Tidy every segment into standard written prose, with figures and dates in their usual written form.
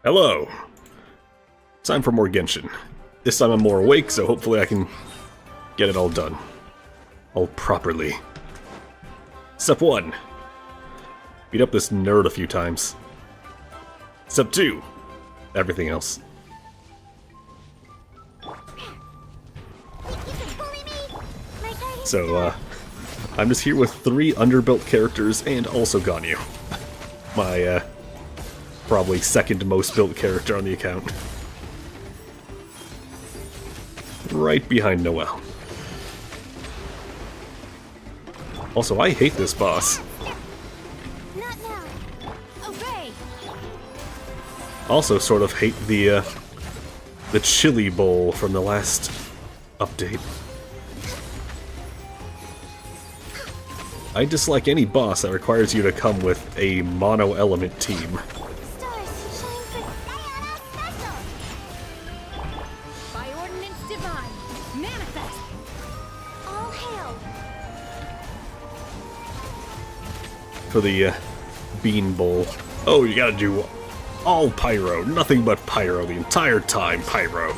Hello! Time for more Genshin. This time I'm more awake, so hopefully I can get it all done. All properly. Step 1. Beat up this nerd a few times. Step 2. Everything else. So, I'm just here with 3 underbuilt characters and also Ganyu. My, probably second most built character on the account. Right behind Noelle. Also, I hate this boss. Also sort of hate the chili bowl from the last update. I dislike any boss that requires you to come with a mono-element team. For the bean bowl. Oh, you gotta do all pyro, nothing but pyro the entire time, pyro.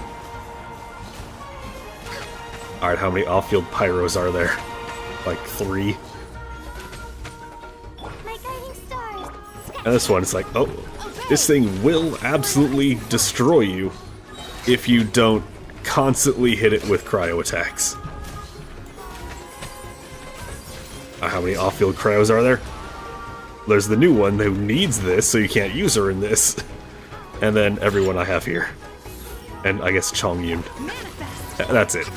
Alright, how many off-field pyros are there? Like 3? And this one, it's like, oh, this thing will absolutely destroy you if you don't constantly hit it with cryo attacks. How many off-field cryos are there? There's the new one who needs this, so you can't use her in this. And then everyone I have here. And I guess Chongyun. That's it.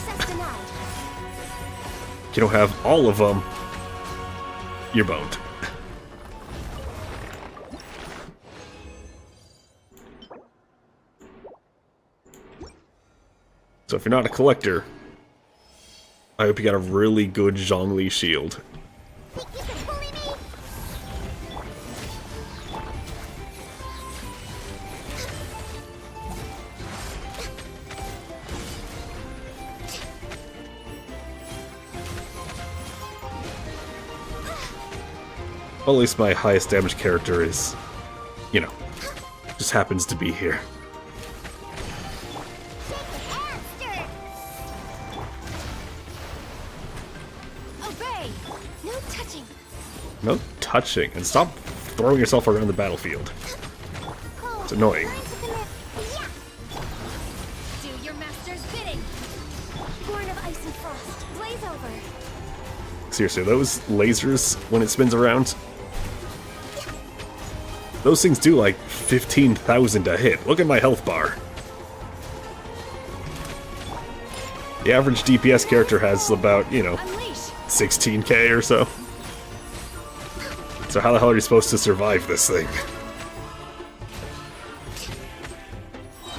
You don't have all of them, you're boned. So if you're not a collector, I hope you got a really good Zhongli shield. Well, at least my highest damage character is, you know, just happens to be here. No touching, and stop throwing yourself around the battlefield. It's annoying. Do your master's bidding. Born of ice and frost, blaze over. Seriously, those lasers, when it spins around, those things do like 15,000 a hit. Look at my health bar. The average DPS character has about, you know, 16k or so. So how the hell are you supposed to survive this thing?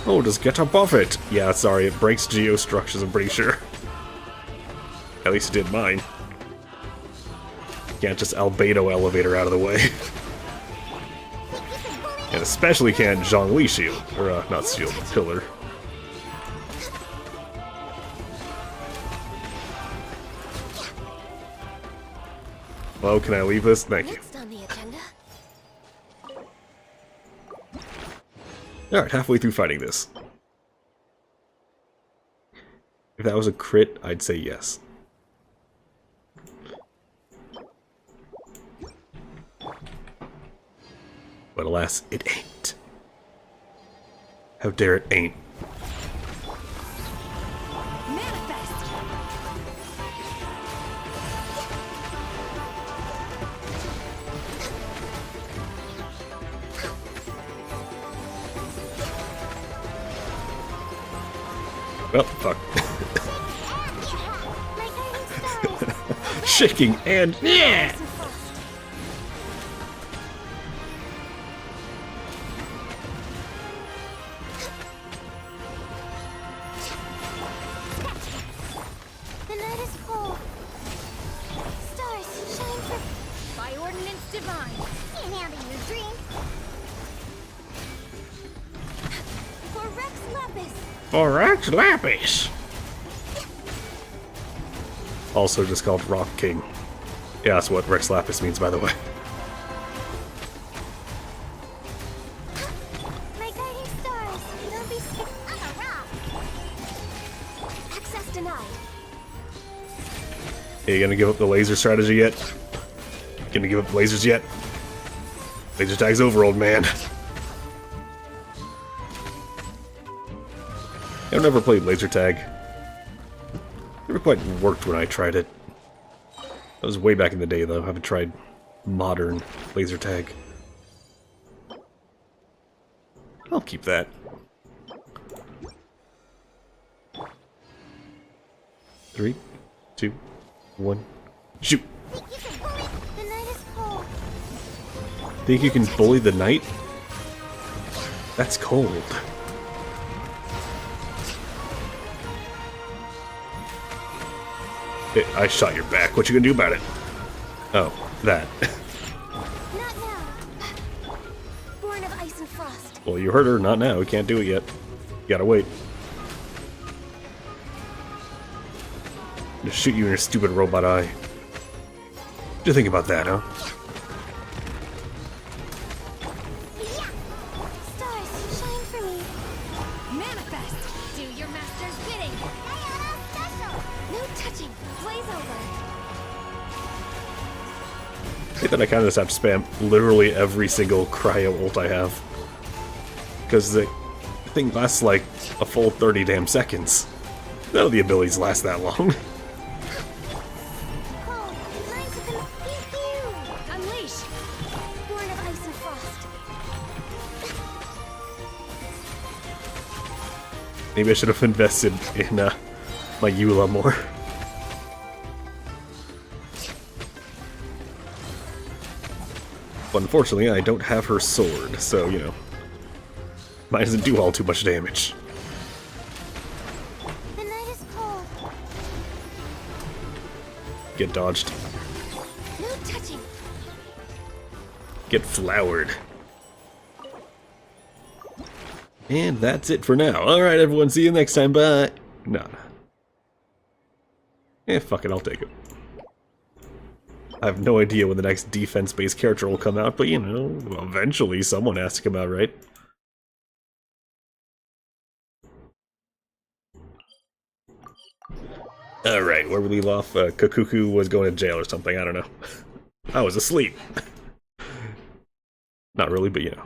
Oh, just get above it! Yeah, sorry, it breaks geostructures, I'm pretty sure. At least it did mine. Can't just albedo elevator out of the way. And especially can't Zhongli shield. Or, not shield, pillar. Well, can I leave this? Thank you. Alright, halfway through fighting this. If that was a crit, I'd say yes. But alas, it ain't. How dare it ain't. Well, fuck. Shaking and yeah. The night is full. Stars shine for by ordinance divine. Can't handle your dream. For Rex Lapis. For Rex Lapis. Also just called Rock King. Yeah, that's what Rex Lapis means, by the way. My guardian Hey, you gonna give up the laser strategy yet? Gonna give up the lasers yet? Laser tag's over, old man. I've never played laser tag. Never quite worked when I tried it. That was way back in the day, though. I haven't tried modern laser tag. I'll keep that. Three, two, one, shoot! Think you can bully the night? That's cold. Hey, I shot your back. What you gonna do about it? Oh, that. Not now. Born of ice and frost. Well, you heard her. Not now. We can't do it yet. You gotta wait. Just shoot you in your stupid robot eye. What do you think about that, huh? Yeah. Stars, shine for me. Manifest. Do your master's bidding. Diana special. No touching. Blaze over. I think that I kind of just have to spam literally every single cryo ult I have. Because the thing lasts like a full 30 damn seconds. None of the abilities last that long. Unleash. Born of ice and frost. Maybe I should have invested in my Eula more. But unfortunately, I don't have her sword, so, you know, mine doesn't do all too much damage. The night is cold. Get dodged. No touching. Get flowered. And that's it for now. Alright, everyone, see you next time. Bye. No. Eh, fuck it, I'll take it. I have no idea when the next defense-based character will come out, but you know, eventually someone has to come out, right? Alright, where we leave off, Kakuku was going to jail or something, I don't know. I was asleep. Not really, but you know.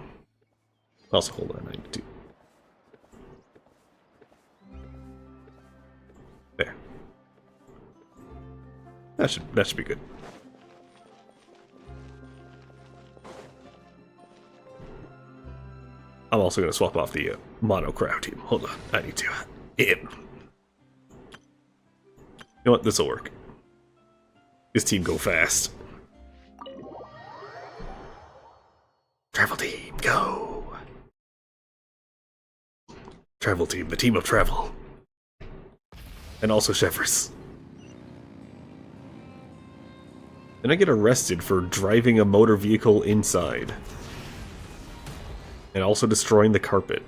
Also, hold on, 92. There. That should be good. I'm also going to swap off the mono crowd team. Hold on, I need to. You know what? This'll work. This team go fast. Travel team, go! Travel team, the team of travel. And also Shevers. Then I get arrested for driving a motor vehicle inside. And also destroying the carpet.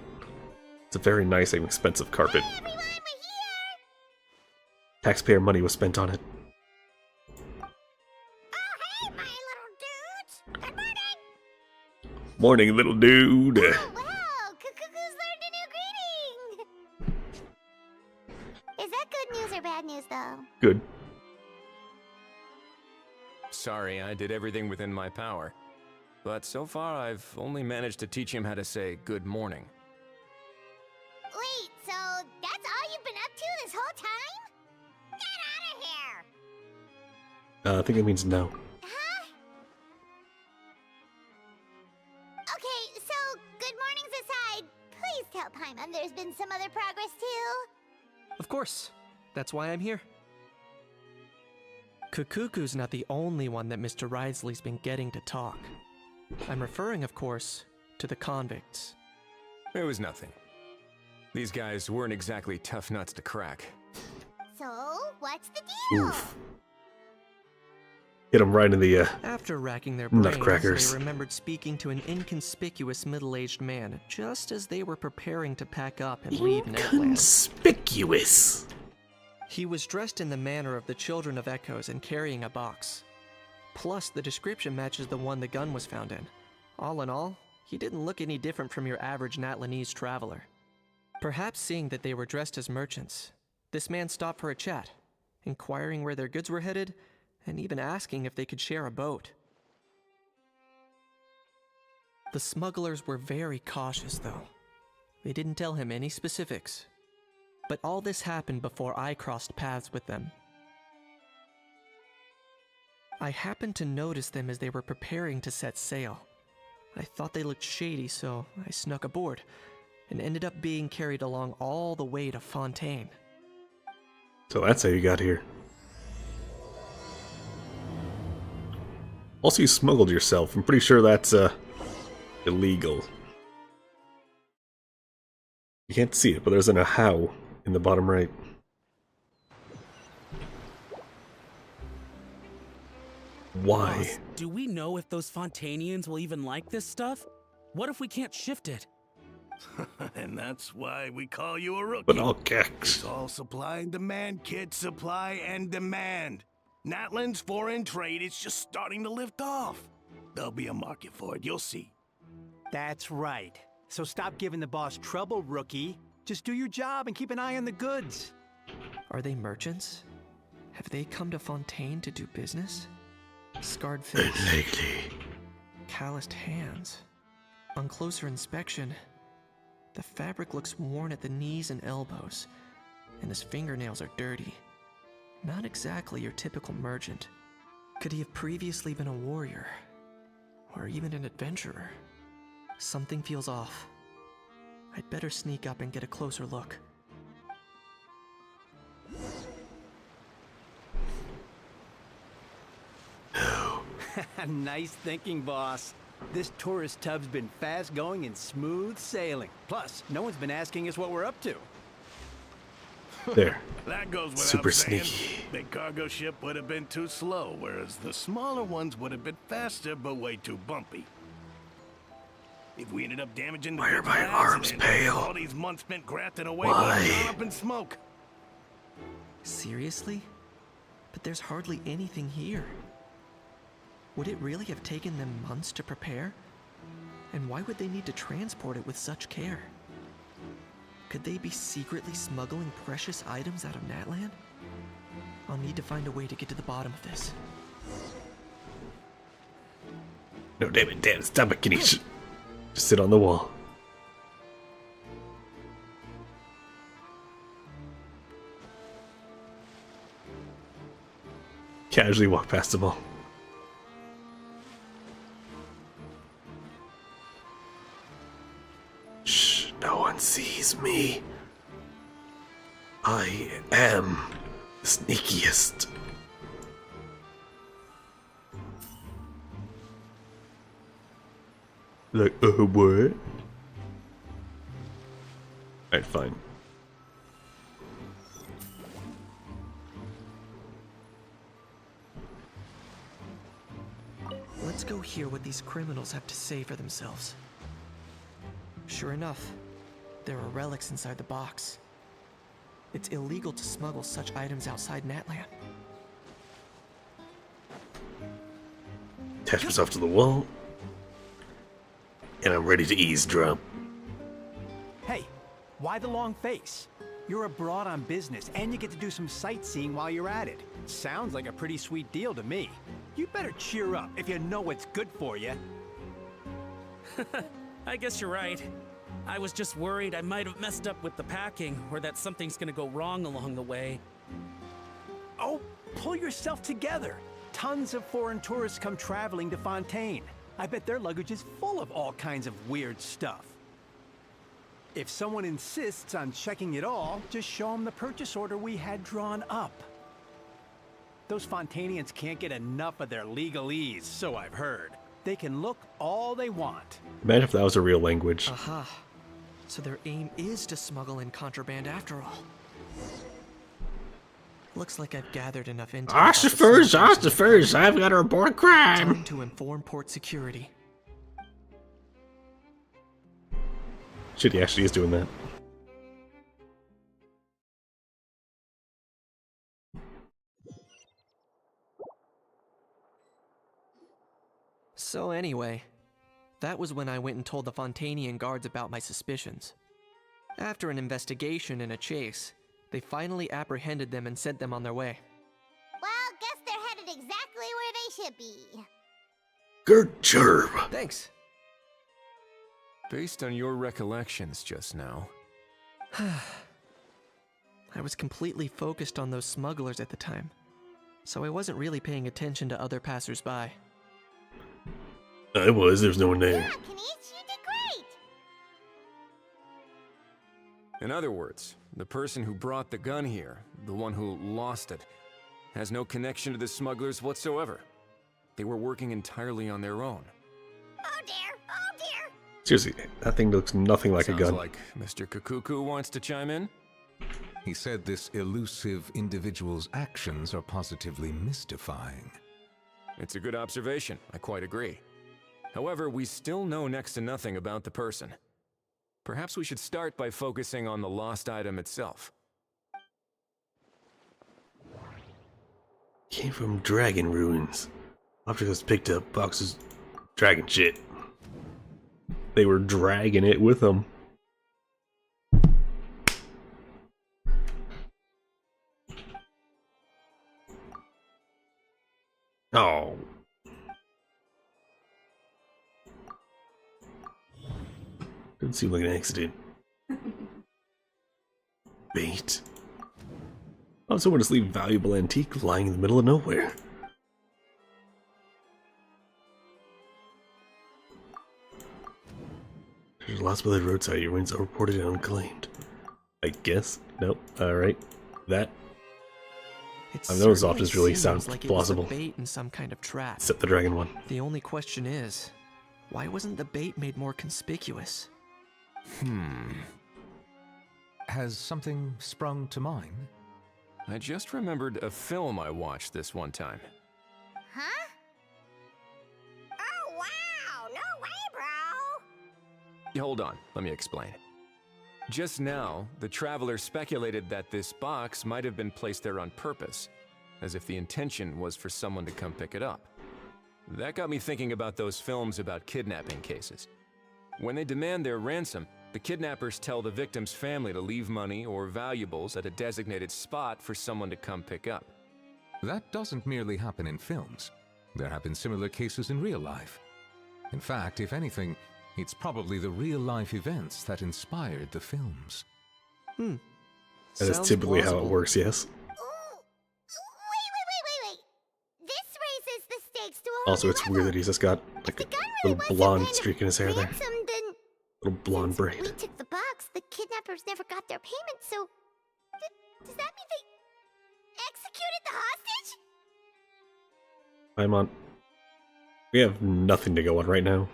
It's a very nice and expensive carpet. Hey everyone, we're here! Taxpayer money was spent on it. Oh hey, my little dudes! Good morning! Morning, little dude. Oh wow, Kukuku's learned a new greeting! Is that good news or bad news though? Good. Sorry, I did everything within my power. But so far, I've only managed to teach him how to say good morning. Wait, so that's all you've been up to this whole time? Get out of here! I think it means no. Huh? Okay, so good mornings aside, please tell Paimon there's been some other progress too. Of course. That's why I'm here. Kukuku's not the only one that Mr. Risley's been getting to talk. I'm referring, of course, to the convicts. It was nothing. These guys weren't exactly tough nuts to crack. So, what's the deal? Oof. Hit them right in the After racking their brains, Nutcrackers. they remembered speaking to an inconspicuous middle-aged man just as they were preparing to pack up and leave Netland. Conspicuous. He was dressed in the manner of the Children of Echoes and carrying a box. Plus, the description matches the one the gun was found in. All in all, he didn't look any different from your average Natlanese traveler. Perhaps seeing that they were dressed as merchants, this man stopped for a chat, inquiring where their goods were headed, and even asking if they could share a boat. The smugglers were very cautious, though. They didn't tell him any specifics. But all this happened before I crossed paths with them. I happened to notice them as they were preparing to set sail. I thought they looked shady, so I snuck aboard, and ended up being carried along all the way to Fontaine. So that's how you got here. Also, you smuggled yourself. I'm pretty sure that's, illegal. You can't see it, but there's a how in the bottom right. Why? Boss, do we know if those Fontanians will even like this stuff? What if we can't shift it? And that's why we call you a rookie. But all kicks. It's all supply and demand, kid. Supply and demand. Natlan's foreign trade is just starting to lift off. There'll be a market for it, you'll see. That's right. So stop giving the boss trouble, rookie. Just do your job and keep an eye on the goods. Are they merchants? Have they come to Fontaine to do business? Scarred face. Unlikely. Calloused hands. On closer inspection, the fabric looks worn at the knees and elbows, and his fingernails are dirty. Not exactly your typical merchant. Could he have previously been a warrior? Or even an adventurer? Something feels off. I'd better sneak up and get a closer look. Nice thinking, boss. This tourist tub's been fast going and smooth sailing. Plus, no one's been asking us what we're up to. There. That goes without Super saying. sneaky. Big cargo ship would have been too slow, whereas the smaller ones would have been faster but way too bumpy. If we ended up damaging the Why are goods my by arms accident, pale? all these months spent grafting away Why? would have gone up in smoke. Seriously? But there's hardly anything here. Would it really have taken them months to prepare? And why would they need to transport it with such care? Could they be secretly smuggling precious items out of Natlan? I'll need to find a way to get to the bottom of this. No, damn it, stop it, can you just sit on the wall? Casually walk past them all. Shh, no one sees me. I am the sneakiest. Like, what? Alright, fine. Let's go hear what these criminals have to say for themselves. Sure enough, there are relics inside the box. It's illegal to smuggle such items outside Natlan. Attach myself to the wall. And I'm ready to eavesdrop. Hey, why the long face? You're abroad on business, and you get to do some sightseeing while you're at it. Sounds like a pretty sweet deal to me. You better cheer up if you know what's good for you. I guess you're right. I was just worried I might have messed up with the packing, or that something's gonna go wrong along the way. Oh, pull yourself together. Tons of foreign tourists come traveling to Fontaine. I bet their luggage is full of all kinds of weird stuff. If someone insists on checking it all, just show them the purchase order we had drawn up. Those Fontanians can't get enough of their legalese, so I've heard. They can look all they want. Imagine if that was a real language. Aha. So their aim is to smuggle in contraband after all. Looks like I've gathered enough intel. Ossifers, I've got to report crime. Time to inform port security. Shit, he actually is doing that. So anyway, that was when I went and told the Fontanian guards about my suspicions. After an investigation and a chase, they finally apprehended them and sent them on their way. exactly where they should be. Good job. Thanks. Based on your recollections just now, I was completely focused on those smugglers at the time, so I wasn't really paying attention to other passersby. I was, there's no one there. Yeah, Kenichi, you did great. in other words, the person who brought the gun here, the one who lost it, has no connection to the smugglers whatsoever. They were working entirely on their own. Oh dear, oh dear. Seriously, that thing looks nothing like a Sounds gun. like Mr. Kakuku wants to chime in. He said this elusive individual's actions are positively mystifying. It's a good observation, I quite agree. However, we still know next to nothing about the person. Perhaps we should start by focusing on the lost item itself. Came from dragon ruins. Object was picked up, boxes, dragon shit. They were dragging it with them. Oh. Didn't seem like an accident. Bait. Oh, someone just leave valuable antique lying in the middle of nowhere. There's lots by the roadside. Your wins are reported and unclaimed. I guess. Nope. Alright. That. It I know certainly Zoptus really seems sounds like plausible. It was a bait in some kind of trap. Except the dragon one. The only question is, why wasn't the bait made more conspicuous? Has something sprung to mind? I just remembered a film I watched this one time. Huh? Oh wow, no way, bro. Hold on, let me explain. Just now, the traveler speculated that this box might have been placed there on purpose, as if the intention was for someone to come pick it up. That got me thinking about those films about kidnapping cases. When they demand their ransom, the kidnappers tell the victim's family to leave money or valuables at a designated spot for someone to come pick up. That doesn't merely happen in films. There have been similar cases in real life. In fact, if anything, it's probably the real-life events that inspired the films. That is Sounds typically how it plausible. works, yes. Ooh. Wait. This raises the stakes to a whole Also, new it's level. weird that he's just got If like the a gun really little was blonde some kind streak in his hair of there. ransom, then Little blonde since braid. we took the box, the kidnappers never got their payment, so does that mean they executed the hostage? I'm on. We have nothing to go on right now.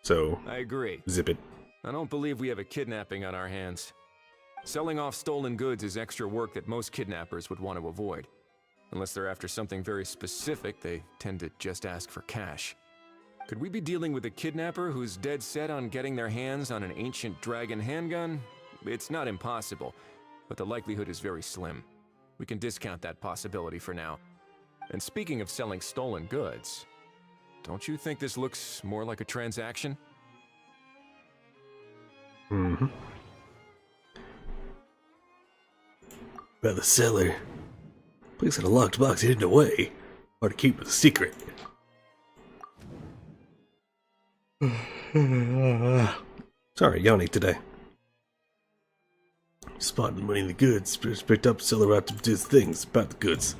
So, I agree. zip it. I don't believe we have a kidnapping on our hands. Selling off stolen goods is extra work that most kidnappers would want to avoid. Unless they're after something very specific, they tend to just ask for cash. Could we be dealing with a kidnapper who's dead set on getting their hands on an ancient dragon handgun? It's not impossible, but the likelihood is very slim. We can discount that possibility for now. And speaking of selling stolen goods, don't you think this looks more like a transaction? Mm-hmm. By the seller. Place in a locked box hidden away. Or to keep it a secret. Sorry, yawning today. Spotted the money in the goods. Just picked up seller out to do things about the goods.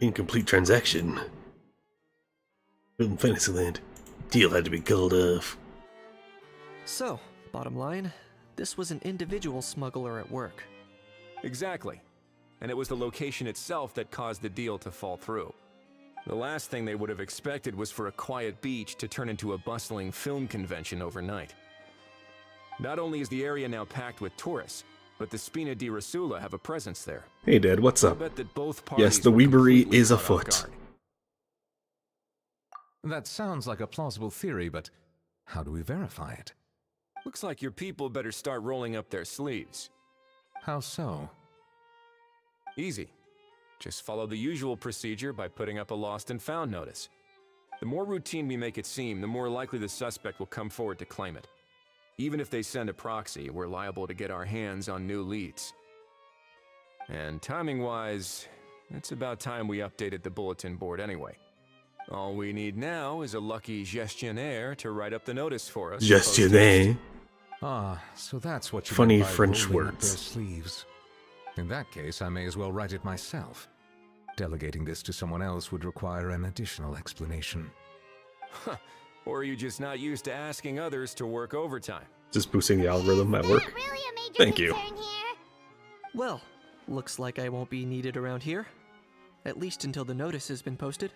Incomplete transaction. Building Fantasyland. Deal had to be called off. So, bottom line, this was an individual smuggler at work. Exactly. And it was the location itself that caused the deal to fall through. The last thing they would have expected was for a quiet beach to turn into a bustling film convention overnight. Not only is the area now packed with tourists, but the Spina di Rosula have a presence there. Hey Dad, what's I up? bet that both parties Yes, the were Weebery completely is caught off afoot. guard. That sounds like a plausible theory, but how do we verify it? Looks like your people better start rolling up their sleeves. How so? Easy. Just follow the usual procedure by putting up a lost and found notice. The more routine we make it seem, the more likely the suspect will come forward to claim it. Even if they send a proxy, we're liable to get our hands on new leads. And timing-wise, It's about time we updated the bulletin board anyway. All we need now is a lucky gestionnaire to write up the notice for us. Gestionnaire. Ah, so that's what you Funny meant by French rolling up words. their sleeves. In that case, I may as well write it myself. Delegating this to someone else would require an additional explanation. Or are you just not used to asking others to work overtime? Just boosting the algorithm at work. Really a major Thank you. concern here? Well, looks like I won't be needed around here. At least until the notice has been posted.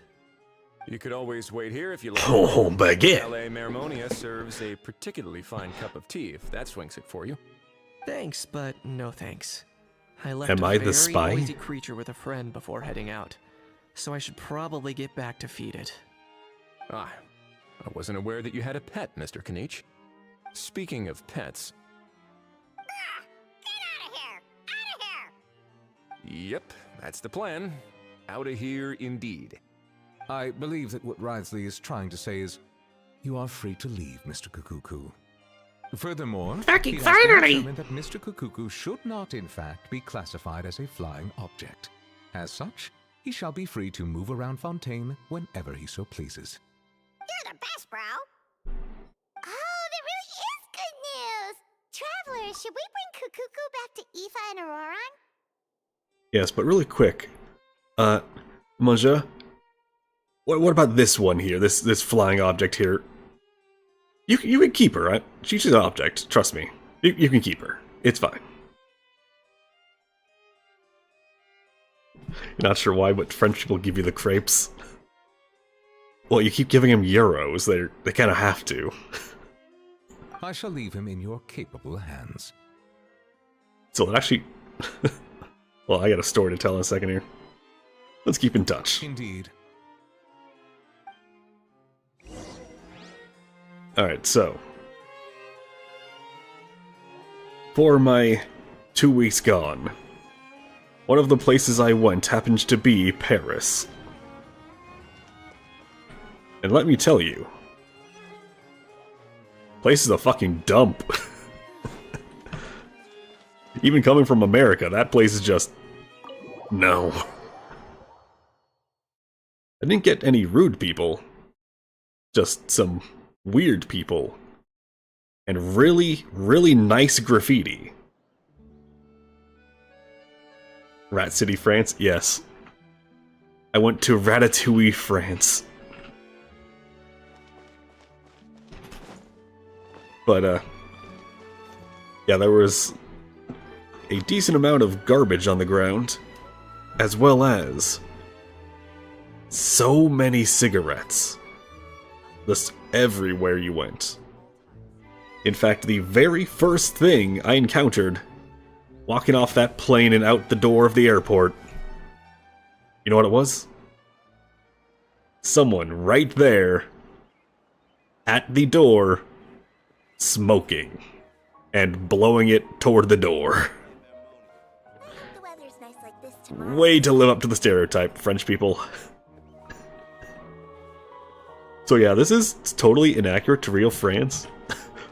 You could always wait here if you like. Oh, baguette. LA Mermonia serves a particularly fine cup of tea if that swings it for you. Thanks, but no thanks. I left Am a I the very spy? noisy creature with a friend before heading out, so I should probably get back to feed it. Ah, I wasn't aware that you had a pet, Mr. Kanich. Speaking of pets... Get out of here! Out of here! Yep, that's the plan. Out of here indeed. I believe that what Wriothesley is trying to say is, you are free to leave, Mr. Kukuku. Furthermore, Fucking he has been finally! determined that Mr. Kukuku should not, in fact, be classified as a flying object. As such, he shall be free to move around Fontaine whenever he so pleases. You're the best, bro! Oh, that really is good news! Travelers, should we bring Kukuku back to Aoife and Auroran? Yes, but really quick. Manja? What about this one here? This flying object here? You can keep her, right? She's an object, trust me. You can keep her. It's fine. You're not sure why, but French people give you the crepes. Well, you keep giving them euros. They kind of have to. I shall leave him in your capable hands. So it actually... Well, I got a story to tell in a second here. Let's keep in touch. Indeed. Alright, so... For my 2 weeks gone, one of the places I went happened to be Paris. And let me tell you, place is a fucking dump. Even coming from America, that place is just... no. I didn't get any rude people. Just some weird people. And really, really nice graffiti. Rat City, France? Yes. I went to Ratatouille, France. But, yeah, there was a decent amount of garbage on the ground, as well as so many cigarettes. Just everywhere you went. In fact, the very first thing I encountered walking off that plane and out the door of the airport, you know what it was? Someone right there at the door smoking and blowing it toward the door. The weather's nice like this tomorrow. Way to live up to the stereotype, French people. So yeah, this is totally inaccurate to real France.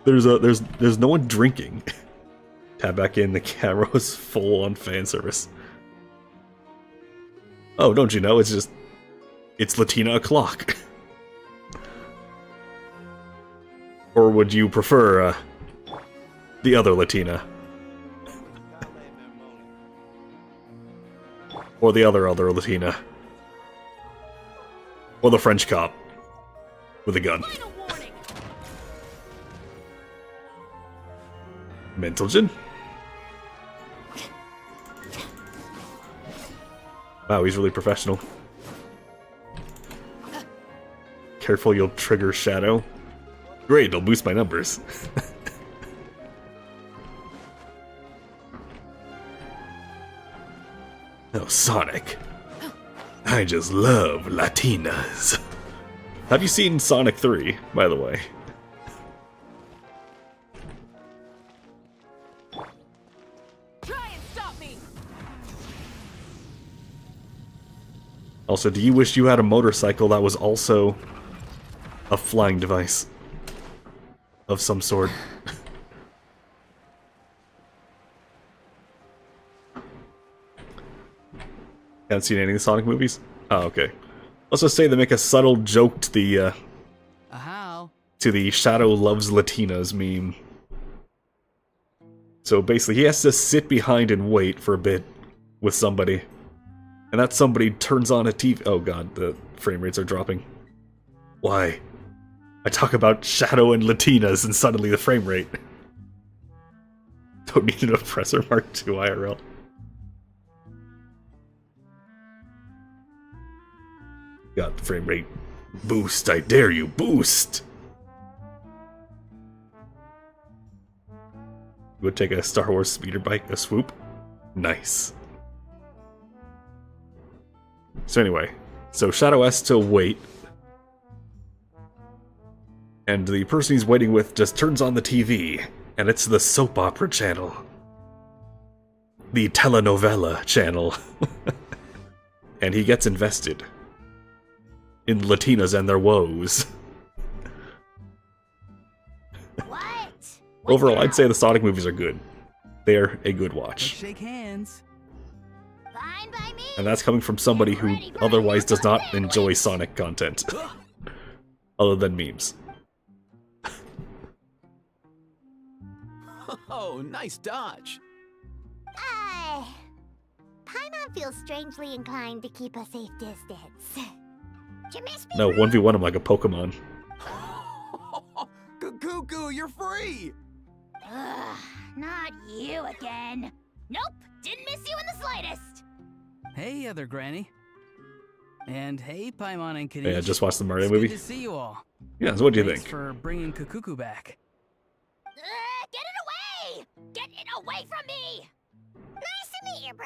There's no one drinking. Tap back in, the camera was full on fan service. Oh, don't you know, it's Latina o'clock. Or would you prefer, the other Latina? Or the other Latina? Or the French cop? With a gun. Mentalgen? Wow, he's really professional. Careful, you'll trigger Shadow. Great, it'll boost my numbers. Oh, Sonic. I just love Latinas. Have you seen Sonic 3, by the way? Try and stop me! Also, do you wish you had a motorcycle that was also a flying device of some sort? Haven't seen any of the Sonic movies? Oh, okay. Let's just say they make a subtle joke to the Shadow Loves Latinas meme. So basically, he has to sit behind and wait for a bit with somebody. And that somebody turns on a TV. Oh god, the frame rates are dropping. Why? I talk about Shadow and Latinas and suddenly the frame rate. Don't need an oppressor Mark II IRL. Got the frame rate. Boost, I dare you, boost! Would take a Star Wars speeder bike, a swoop. Nice. So anyway, so Shadow has to wait. And the person he's waiting with just turns on the TV, and it's the soap opera channel. The telenovela channel. And he gets invested in Latinas and their woes. Overall, I'd say the Sonic movies are good. They're a good watch. Shake hands. Fine by me. And that's coming from somebody who otherwise does not enjoy Sonic content. Other than memes. Oh, nice dodge. Paimon feels strangely inclined to keep a safe distance. Did you miss me? No, 1v1 I'm like a Pokemon. Cuckoo, you're free! Ugh, not you again. Nope, didn't miss you in the slightest. Hey, other granny. And hey, Paimon and Kenichi. Hey, I just watched the Mario It's movie. Good to see you all. Yeah, so what do you Thanks think? for bringing Kukuku back. Get it away! Get it away from me! Nice to meet you, bro.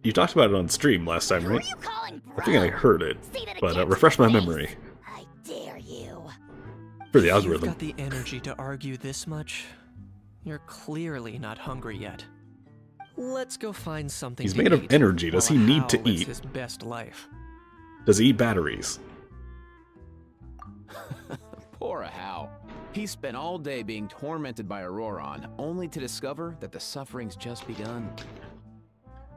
You talked about it on stream last time, Who right? are you calling bro? I think I heard it, Say that but again to refresh my face. memory. I dare you. For the You've algorithm. got the energy to argue this much. You're clearly not hungry yet. Let's go find something He's to made of eat energy. Does while he need Hal to lives eat? his best life. Does he eat batteries? Poor Hal. He spent all day being tormented by Auroron, only to discover that the suffering's just begun.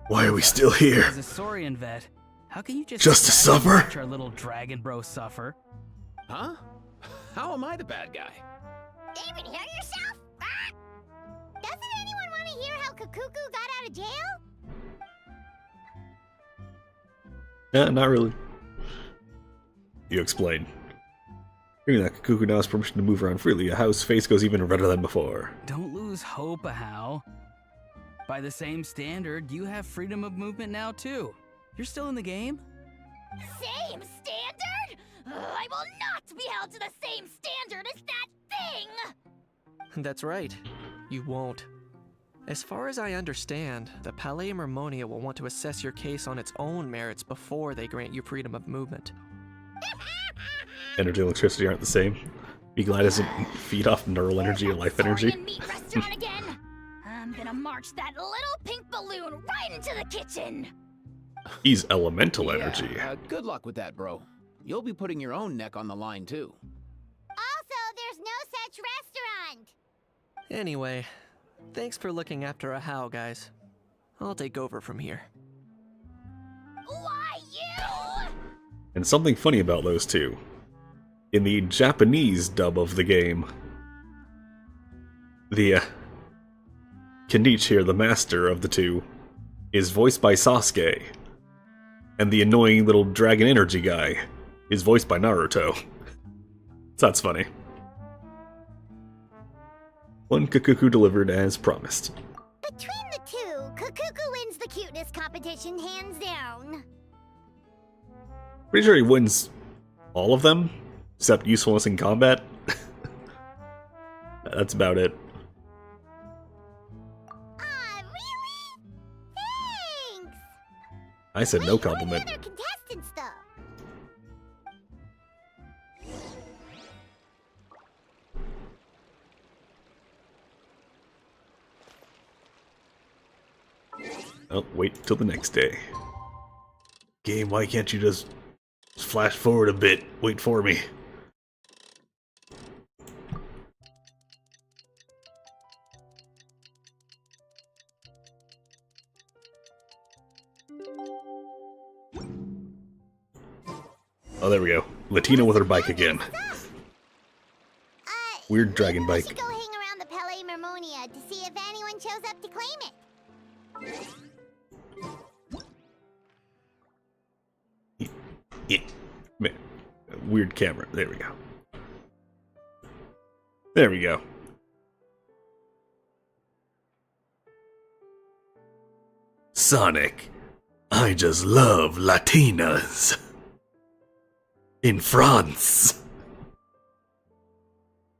Why are we still here? As a Saurian vet, how can you just Just to sit back and suffer? watch our little dragon bro suffer? Huh? How am I the bad guy? Even hear yourself? Ah! Doesn't anyone want to hear how Kukuku got out of jail? Yeah, not really. You explain. Hearing that Kuku now has permission to move around freely, How's face goes even redder than before. Don't lose hope, Hal. By the same standard, you have freedom of movement now too. You're still in the game? Same standard? I will not be held to the same standard as that thing! That's right. You won't. As far as I understand, the Palais Mermonia will want to assess your case on its own merits before they grant you freedom of movement. Energy and electricity aren't the same. Be glad it doesn't feed off neural energy or life energy. Saurian meat restaurant again? I'm gonna march that little pink balloon right into the kitchen! He's elemental energy. Yeah, good luck with that, bro. You'll be putting your own neck on the line, too. Also, there's no such restaurant! Anyway, thanks for looking after a Hal, guys. I'll take over from here. Why you? And something funny about those two. In the Japanese dub of the game, the Kenichi here, the master of the two, is voiced by Sasuke. And the annoying little dragon energy guy is voiced by Naruto. So that's funny. One Kukuku delivered as promised. Between the two, Kukuku wins the cuteness competition hands down. Pretty sure he wins all of them, except usefulness in combat. That's about it. Ah, really? Thanks! I said no compliment. Who are the other contestants, though? Oh, wait till the next day. Game, why can't you just flash forward a bit? Wait for me. Oh, there we go. Latina with her bike again. Weird dragon maybe we bike. should go hang around the Pele Mermonia to see if anyone shows up to claim it. Man, weird camera. There we go. There we go. Sonic, I just love Latinas. In France.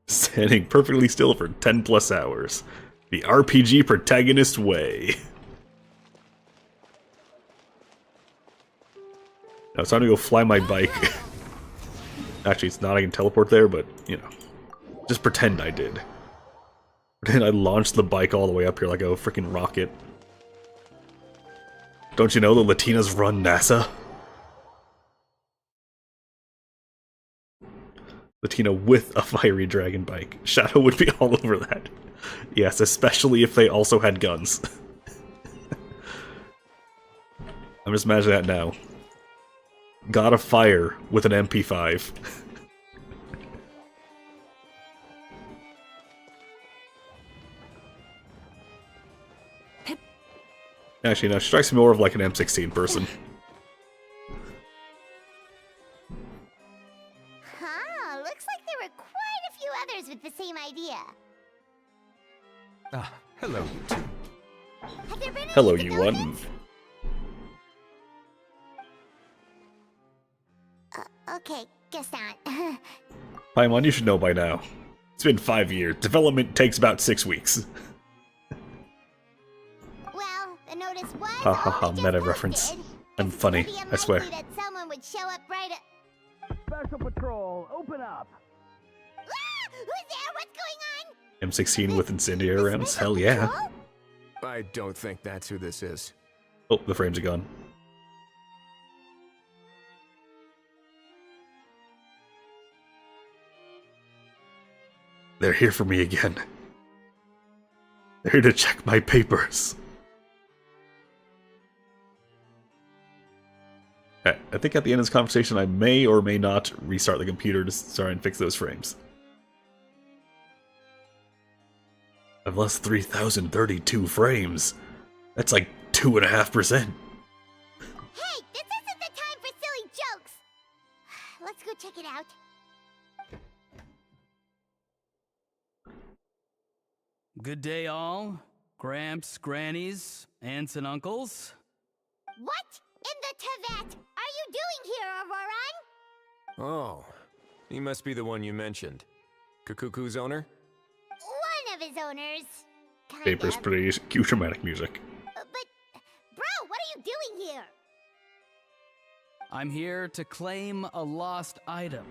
Standing perfectly still for 10 plus hours. The RPG protagonist way. Now it's time to go fly my bike. Actually, it's not. I can teleport there, but, you know. Just pretend I did. Pretend I launched the bike all the way up here like a freaking rocket. Don't you know the Latinas run NASA? Latina with a fiery dragon bike. Shadow would be all over that. Yes, especially if they also had guns. I'm just imagining that now. God of Fire with an MP5. Actually, no, she strikes me more of like an M16 person. Huh, looks like there were quite a few others with the same idea. Ah, hello, you two. Have there been Hello, any you one. developments? Okay, guess not. Paimon, you should know by now. It's been 5 years. Development takes about 6 weeks. Well, the notice was Ha ha ha, only meta just reference. posted. I'm It's funny, pretty I swear. unlikely that someone would show up right at... Special Patrol, open up. Ah! Who's there? What's going on? M16 with incendiary rounds? Special Hell yeah. Patrol? I don't think that's who this is. Oh, the frames are gone. They're here for me again. They're here to check my papers. I think at the end of this conversation I may or may not restart the computer to try and fix those frames. I've lost 3,032 frames. That's like 2.5%. Hey, this isn't the time for silly jokes. Let's go check it out. Good day, all. Gramps, grannies, aunts, and uncles. What in the Tevat are you doing here, Auroran? Oh, he must be the one you mentioned. Kukuku's owner? One of his owners. Kind Papers, of. please. Cue dramatic music. But, bro, what are you doing here? I'm here to claim a lost item.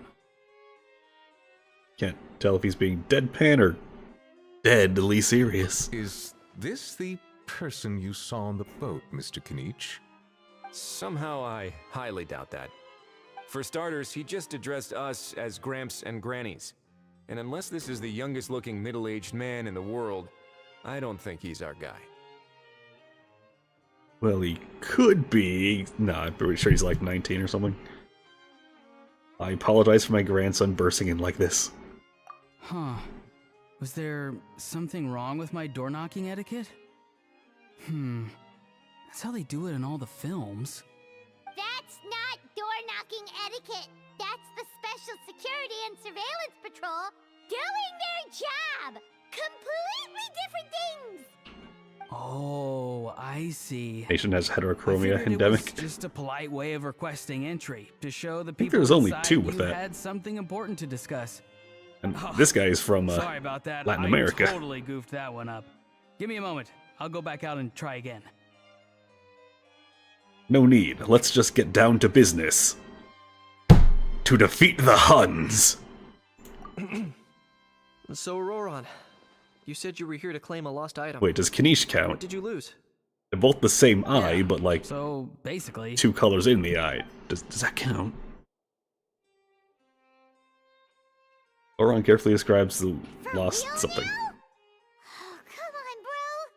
Can't tell if he's being deadpan or deadly serious. Is this the person you saw on the boat, Mr. Kinich? Somehow I highly doubt that. For starters, he just addressed us as Gramps and Grannies. And unless this is the youngest looking middle-aged man in the world, I don't think he's our guy. Well, he could be. No, I'm pretty sure he's like 19 or something. I apologize for my grandson bursting in like this. Huh. Was there something wrong with my door-knocking etiquette? That's how they do it in all the films. That's not door-knocking etiquette. That's the Special Security and Surveillance Patrol doing their job. Completely different things. Oh, I see. Nation has I heterochromia figured endemic. It was just a polite way of requesting entry to show the think people there's only inside 2 with you that. had something important to discuss. And this guy is from Sorry about that. Latin I America. totally goofed that one up. Give me a moment. I'll go back out and try again. No need. Let's just get down to business. To defeat the Huns! So, Auroran, you said you were here to claim a lost item. Wait, does Kanish What count? did you lose? They're both the same eye, but like So, basically, 2 colors in the eye. Does that count? Oron carefully describes the For lost real something. now? Oh, come on, bro.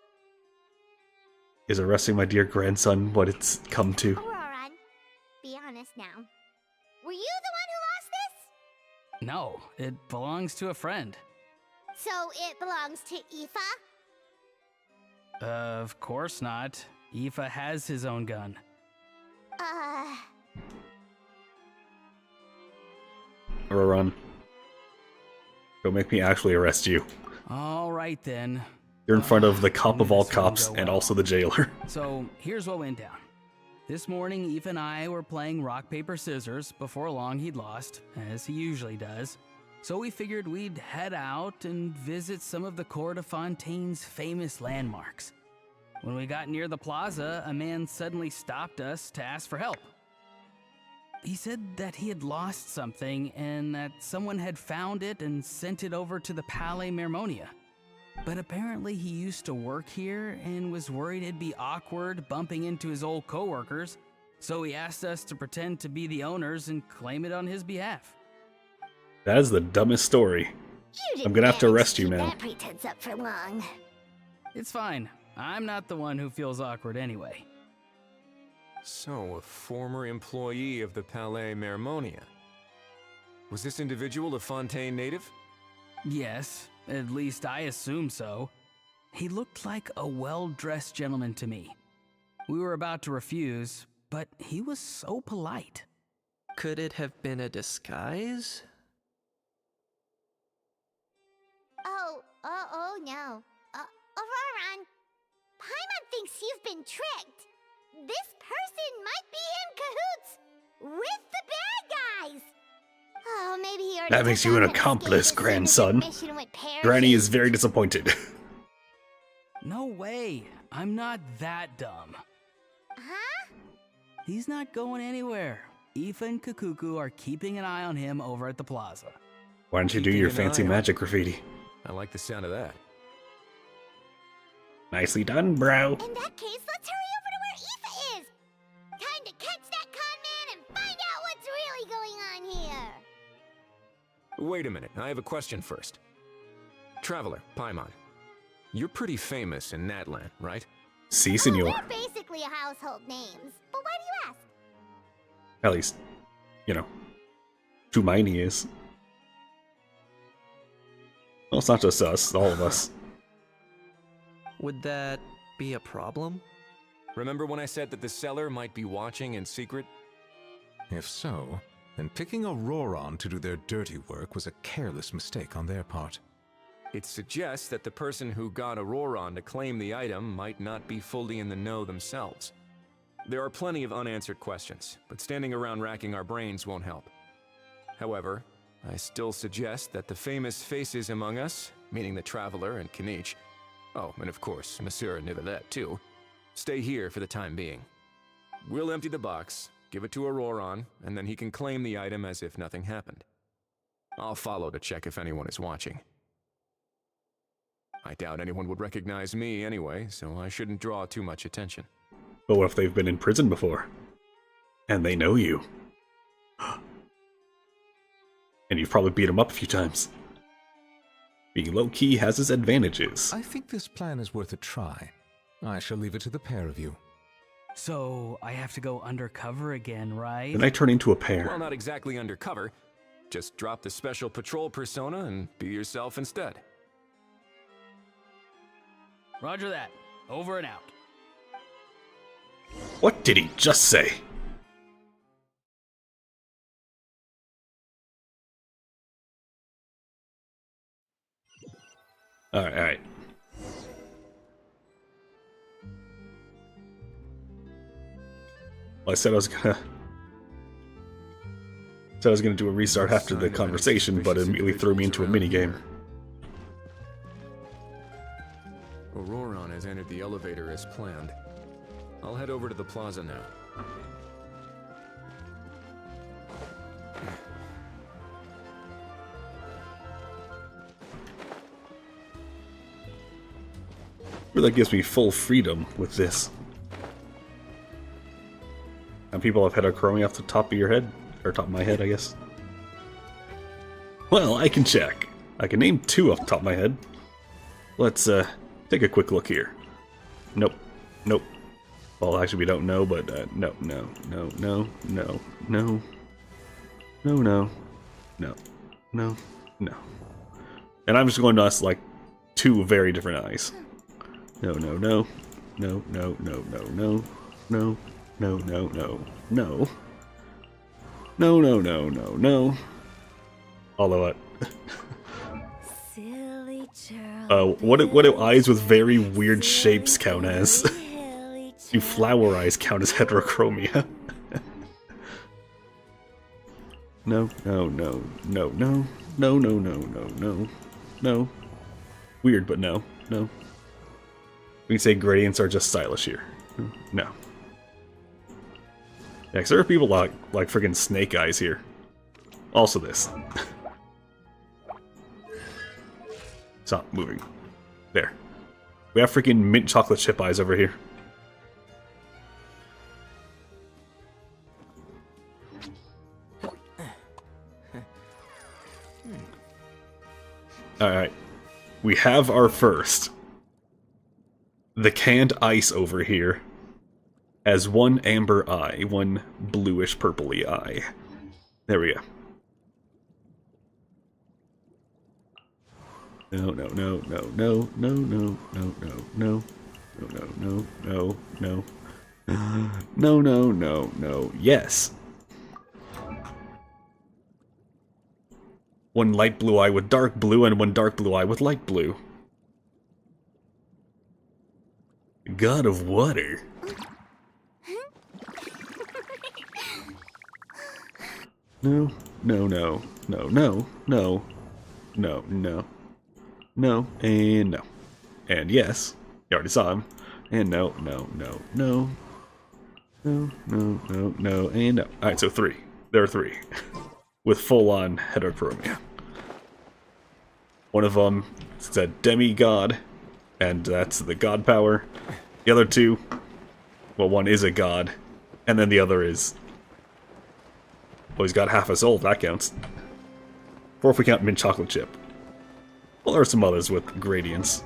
Is arresting my dear grandson what it's come to? Auroran, be honest now. Were you the one who lost this? No, it belongs to a friend. So it belongs to Aoife? Of course not. Aoife has his own gun. Run. Don't make me actually arrest you. All right then. You're in front of the cop Knew of all this wouldn't cops go and well. also the jailer. So here's what went down. This morning, Eve and I were playing rock, paper, scissors. Before long, he'd lost, as he usually does. So we figured we'd head out and visit some of the Cour de Fontaine's famous landmarks. When we got near the plaza, a man suddenly stopped us to ask for help. He said that he had lost something and that someone had found it and sent it over to the Palais Mermonia. But apparently he used to work here and was worried it'd be awkward bumping into his old coworkers, so he asked us to pretend to be the owners and claim it on his behalf. That is the dumbest story. I'm gonna have to arrest you now. That pretense up for long. It's fine. I'm not the one who feels awkward anyway. So, a former employee of the Palais Mermonia. Was this individual a Fontaine native? Yes, at least I assume so. He looked like a well-dressed gentleman to me. We were about to refuse, but he was so polite. Could it have been a disguise? Oh no. Auroran, Paimon thinks you've been tricked. This person might be in cahoots with the bad guys. Oh, maybe he already That makes you an accomplice, grandson. Granny is very disappointed. No way. I'm not that dumb. Huh? He's not going anywhere. Aoife and Kakuku are keeping an eye on him over at the plaza. Why don't you do Keeping your an fancy eye on- magic graffiti? I like the sound of that. Nicely done, bro. In that case, let's hurry over to where Aoife is. Time to catch that con man and find out what's really going on here. Wait a minute, I have a question first. Traveler, Paimon, you're pretty famous in Natlan, right? Si, Oh, senor. we're basically household names. But why do you ask? At least, you know, Tumaini is. Well, it's not just us, all of us. Would that be a problem? Remember when I said that the seller might be watching in secret? If so, then picking Auroran to do their dirty work was a careless mistake on their part. It suggests that the person who got Auroran to claim the item might not be fully in the know themselves. There are plenty of unanswered questions, but standing around racking our brains won't help. However, I still suggest that the famous faces among us, meaning the Traveler and Kinich, oh, and of course, Monsieur and Nivelette too, stay here for the time being. We'll empty the box, give it to Auroran, and then he can claim the item as if nothing happened. I'll follow to check if anyone is watching. I doubt anyone would recognize me anyway, so I shouldn't draw too much attention. But what if they've been in prison before? And they know you. And you've probably beat them up a few times. Being low-key has its advantages. I think this plan is worth a try. I shall leave it to the pair of you. So I have to go undercover again, right? Then I turn into a pair. Well, not exactly undercover. Just drop the special patrol persona and be yourself instead. Roger that. Over and out. What did he just say? Alright. Well, I said I was gonna do a restart after the conversation, but it immediately threw me into a minigame. Auroran has entered the elevator as planned. I'll head over to the plaza now. Really gives me full freedom with this. And people have had a crowing off the top of your head, or top of my head, I guess. Well, I can check. I can name 2 off the top of my head. Let's take a quick look here. Nope. Nope. Well, actually, we don't know, but no. No, no. No. No. No. And I'm just going to us like two very different eyes. No, no, no. No, no, no, no, no. No. No, no, no. No. No, no, no, no, no. Although Silly churl. what do eyes with very weird shapes count as? Do flower eyes count as heterochromia? No, no, no, no, no, no, no, no, no, no, no. Weird, but no, no. We can say gradients are just stylish here. No. Yeah, 'cause there are people like freaking snake eyes here. Also this. Stop moving. There. We have freaking mint chocolate chip eyes over here. Alright. We have our first. The canned ice over here as one amber eye, one bluish purpley eye. There we go. No, no, no, no, no, no, no, no, no, no, no, no, no, no, no, no, no, no, yes. One light blue eye with dark blue, and one dark blue eye with light blue. God of water. No, no, no, no, no, no, no, no, no, and no. And yes, you already saw him. And no, no, no, no, no, no, no, no, and no. Alright, so three. There are three. With full-on heterochromia. One of them is a demigod, and that's the god power. The other two, well, one is a god, and then the other is... well, he's got half a soul, if that counts. Or if we count mint chocolate chip. Well, there are some others with gradients.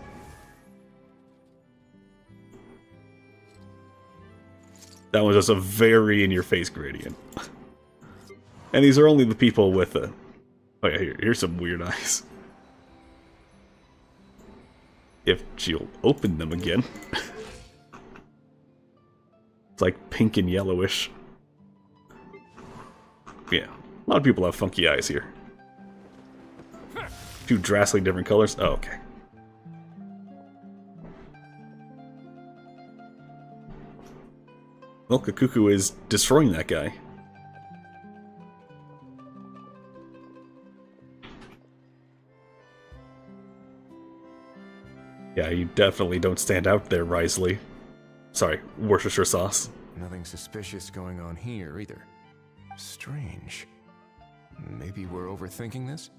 That was just a very in-your-face gradient. And these are only the people with a... oh yeah, here's some weird eyes. If she'll open them again. It's like pink and yellowish. Yeah, a lot of people have funky eyes here. Two drastically different colors? Oh, okay. Well, Kakuku is destroying that guy. Yeah, you definitely don't stand out there, Risley. Sorry, Worcestershire sauce. Nothing suspicious going on here either. Strange. Maybe we're overthinking this?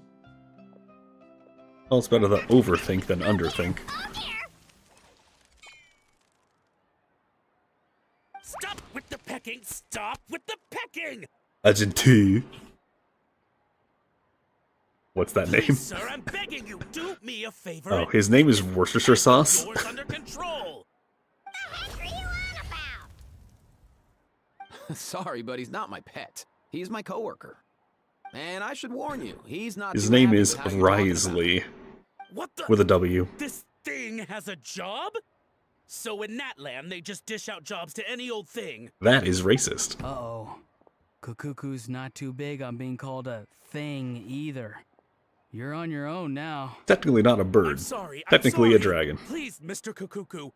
Well, it's better to overthink than underthink. Stop with the pecking! Stop with the pecking! Agent 2. What's that name? Please, sir, I'm begging you, do me a favor. Oh, his name is Worcestershire sauce? Yours under control. The heck are you on about? Sorry, but he's not my pet. He's my coworker. And I should warn you, he's not. His too name happy is with how you're talking about him. Risley. What the? With a W. This thing has a job? So in Natland, they just dish out jobs to any old thing. That is racist. Uh-oh. Kukuku's not too big on being called a thing either. You're on your own now. Technically not a bird. I'm sorry. Technically I'm a sorry. dragon. Please, Mr. Kukuku.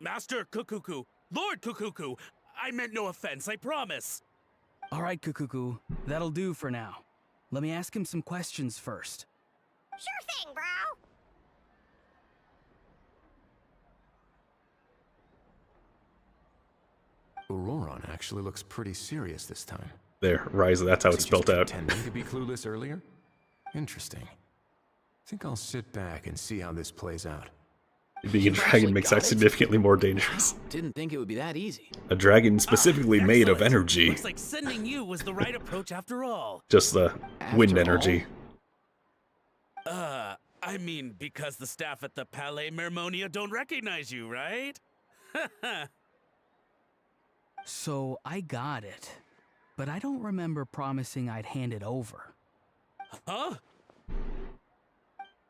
Master Kukuku. Lord Kukuku. I meant no offense, I promise. All right, Kukuku. That'll do for now. Let me ask him some questions first. Sure thing, bro. Auroron actually looks pretty serious this time. There, Risley, that's how it's Was he just spelled out. pretending to be clueless earlier? Interesting. Think I'll sit back and see how this plays out. Being a dragon actually makes got that it? significantly more dangerous. Didn't think it would be that easy. A dragon specifically made of Excellent. energy. Looks like sending you was the right approach after all. Just the wind After energy. I mean, because the staff at the Palais Mermonia don't recognize you, right? So I got it. but I don't remember promising I'd hand it over. Huh?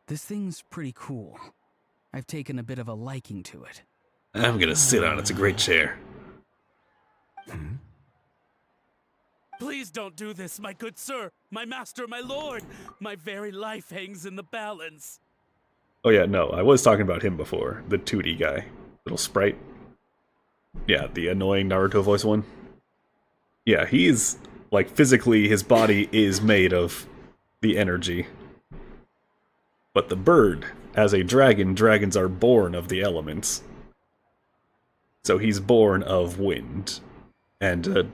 This thing's pretty cool. I've taken a bit of a liking to it. I'm gonna sit on it. It's a great chair. Please don't do this, my good sir, my master, my lord. My very life hangs in the balance. Oh yeah, no, I was talking about him before. The 2D guy. Little sprite. Yeah, the annoying Naruto voice one. Yeah, he's, like, physically, his body is made of the energy. But the bird, as a dragon, dragons are born of the elements. So he's born of wind. And,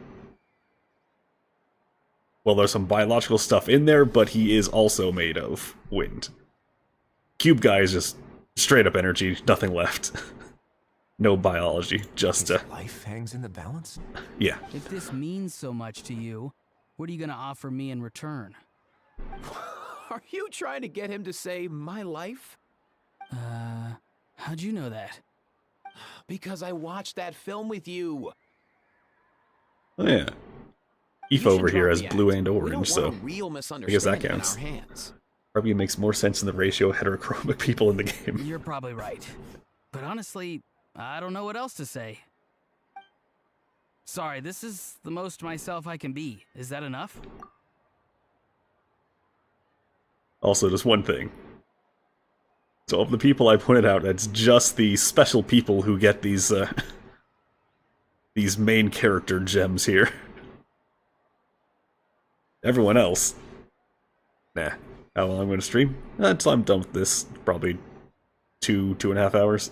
well, there's some biological stuff in there, but he is also made of wind. Cube guy is just straight up energy, nothing left. No biology, just, Life hangs in the balance? yeah. If this means so much to you, what are you gonna offer me in return? Are you trying to get him to say my life? How'd you know that? Because I watched that film with you. Oh, yeah. You Eve should over here drop has the blue act. and We orange, don't so want a real I guess that misunderstanding counts. in our hands. Probably makes more sense in the ratio of heterochromic people in the game. You're probably right. But honestly, I don't know what else to say. Sorry, this is the most myself I can be. Is that enough? Also, just one thing. So of the people I pointed out, it's just the special people who get these main character gems here. Everyone else, nah. How long I'm going to stream? Until I'm done with this, probably 2.5 hours.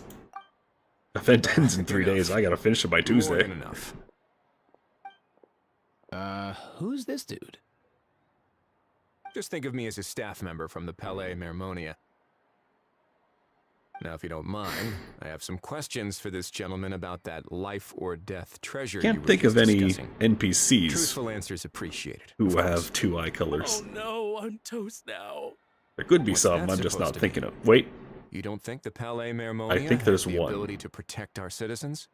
Event ends in 3 days. I gotta finish it by More Tuesday. than enough. Who's this dude? Just think of me as a staff member from the Palais Mermonia. Now, if you don't mind, I have some questions for this gentleman about that life or death treasure you Can't were think of just any discussing. NPCs Truthful answers appreciated. who of course. have 2 eye colors. Oh no, I'm toast now. There could be What's some, that I'm just supposed not to thinking be? of. Wait, You don't think the Palais Mermonia think there's has the one. ability to protect our citizens?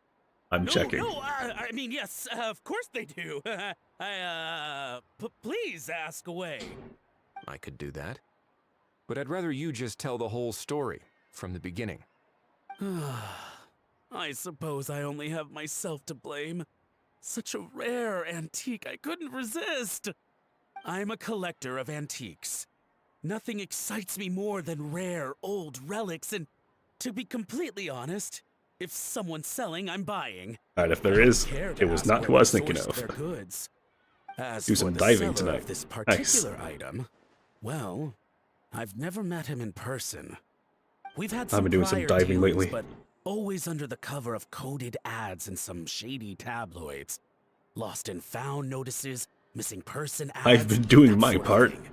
I'm checking. No, I mean, yes, of course they do. Please ask away. I could do that. But I'd rather you just tell the whole story from the beginning. I suppose I only have myself to blame. Such a rare antique, I couldn't resist. I'm a collector of antiques. Nothing excites me more than rare, old relics, and to be completely honest, if someone's selling, I'm buying. Alright, if there is, Care to it was ask not where who I was they thinking sourced of. their goods. As Do for some the diving seller tonight. of this Nice. particular item, well, I've never met him in person. We've had I've some been doing some prior diving dealings, lately. but always under the cover of coded ads in some shady tabloids. Lost and found notices, missing person ads. I've been doing that my sort of part. thing.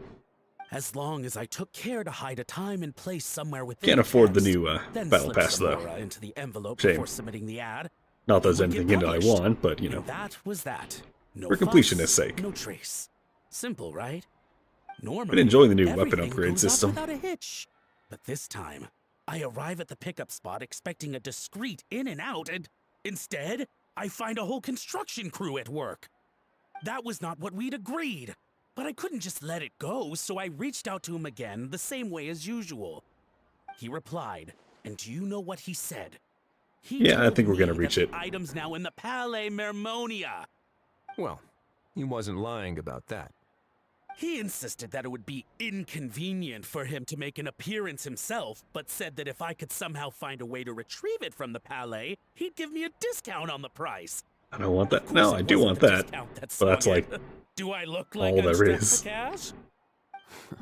As long as I took care to hide a time and place somewhere within Can't the afford the text, new then battle slip pass some though. aura into the envelope Shame. before submitting the ad. Not that there's It would get anything in it I published. want, but you know. And that was that. No For fuss, completionist sake. no trace. Simple, right? Normally, Been enjoying the new weapon everything upgrade goes off system. without a hitch. But this time, I arrive at the pickup spot expecting a discreet in and out, and instead, I find a whole construction crew at work. That was not what we'd agreed. But I couldn't just let it go, so I reached out to him again the same way as usual. He replied, and do you know what he said? He Yeah, I told think we're gonna me reach that it. the item's now in the Palais Mermonia. Well, he wasn't lying about that. He insisted that it would be inconvenient for him to make an appearance himself, but said that if I could somehow find a way to retrieve it from the Palais, he'd give me a discount on the price. I don't want that. Of course No, it I do wasn't want the that. discount that But that's swung like it. Do I look like all I'm there strapped is. for cash?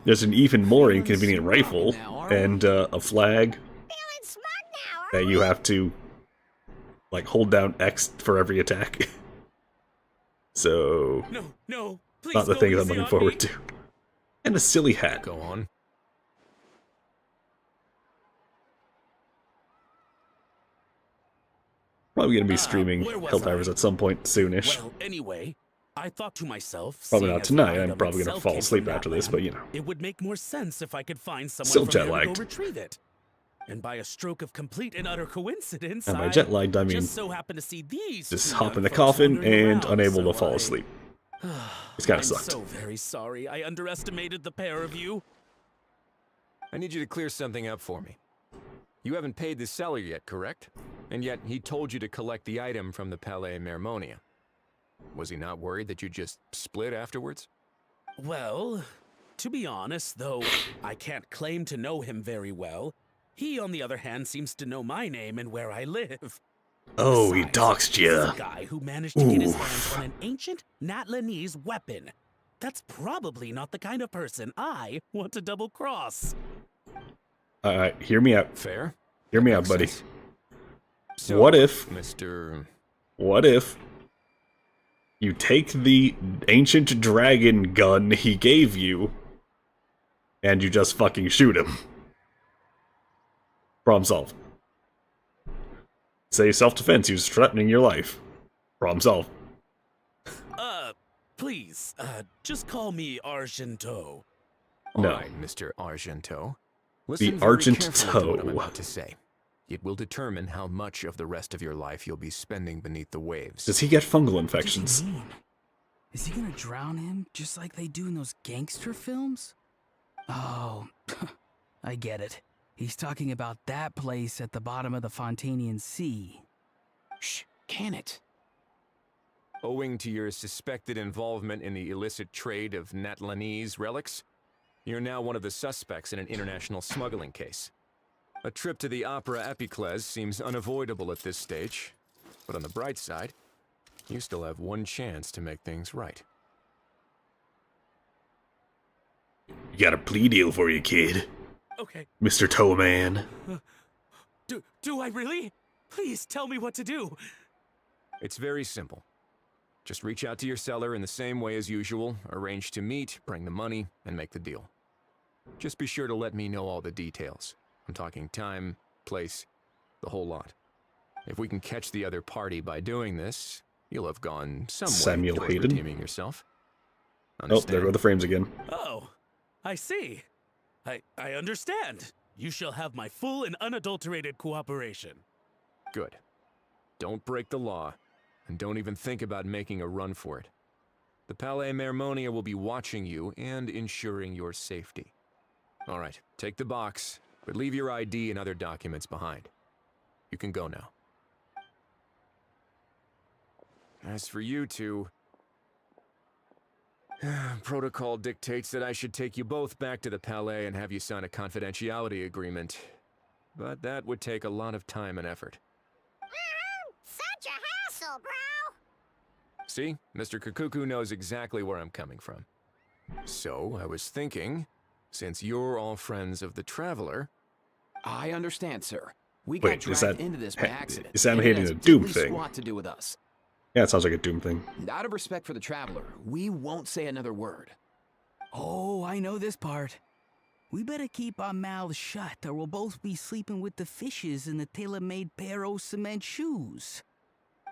There's an even more Feeling inconvenient smart rifle now, are we? and a flag Feeling smart now, that you have to like hold down X for every attack. So No, please not the go things I'm easy looking on forward me. to. And a silly hat. Go on. Probably gonna be streaming where was Helldivers I? at some point soonish. Well, anyway, I thought to myself, Probably seeing not as the tonight. I'm item probably gonna itself fall came asleep from after this, Natlan, but you know. it would make more sense if I could find someone Still from jet there to lagged. go retrieve it. And by a stroke of complete and utter coincidence, And by I jet lagged, I mean just so happened to see these just two hop young in the folks coffin wandering and around, unable to so fall I- asleep. It's kind I'm of sucked. so very sorry. I underestimated the pair of you. I need you to clear something up for me. You haven't paid the seller yet, correct? And yet he told you to collect the item from the Palais Mermonia. Was he not worried that you'd just split afterwards? Well, to be honest, though I can't claim to know him very well, he, on the other hand, seems to know my name and where I live. Oh, he Besides, doxed this is ya. a guy who managed to get his Ooh. hands on an ancient Natlanese weapon. That's probably not the kind of person I want to double-cross. Alright, hear me out. Fair. Hear me out, Makes buddy. sense. So, What if Mr. you take the ancient dragon gun he gave you and you just fucking shoot him? Problem solved. Say self-defense, he was threatening your life. Problem solved. Please, just call me Argento. No. Alright, Mr. Argento. Listen The very carefully to what I'm Argento. about to say. It will determine how much of the rest of your life you'll be spending beneath the waves. Does he get fungal What infections? do you mean? Is he gonna drown him just like they do in those gangster films? Oh, I get it. He's talking about that place at the bottom of the Fontanian Sea. Shh, can it? Owing to your suspected involvement in the illicit trade of Natlanese relics, you're now one of the suspects in an international smuggling case. A trip to the Opera Epiclese seems unavoidable at this stage, but on the bright side, you still have one chance to make things right. Got a plea deal for you, kid. Okay, Mr. Toeman. do I really? Please tell me what to do. It's very simple. Just reach out to your seller in the same way as usual, arrange to meet, bring the money, and make the deal. Just be sure to let me know all the details. I'm talking time, place, the whole lot. If we can catch the other party by doing this, you'll have gone some way Samuel towards Hayden? redeeming yourself. Oh, there go the frames again. Oh, I see. I understand. You shall have my full and unadulterated cooperation. Good. Don't break the law, and don't even think about making a run for it. The Palais Mermonia will be watching you and ensuring your safety. All right, take the box, but leave your ID and other documents behind. You can go now. As for you two, protocol dictates that I should take you both back to the Palais and have you sign a confidentiality agreement. But that would take a lot of time and effort. Such a hassle, bro! See, Mr. Kakuku knows exactly where I'm coming from. So, I was thinking, since you're all friends of the Traveler... I understand, sir. We Wait, got is dragged that- into this by accident. is Sam and it hating has a Doom diddly thing? squat to do with us. Yeah, it sounds like a Doom thing. Out of respect for the Traveler, we won't say another word. Oh, I know this part. We better keep our mouths shut or we'll both be sleeping with the fishes in the tailor-made pair of cement shoes.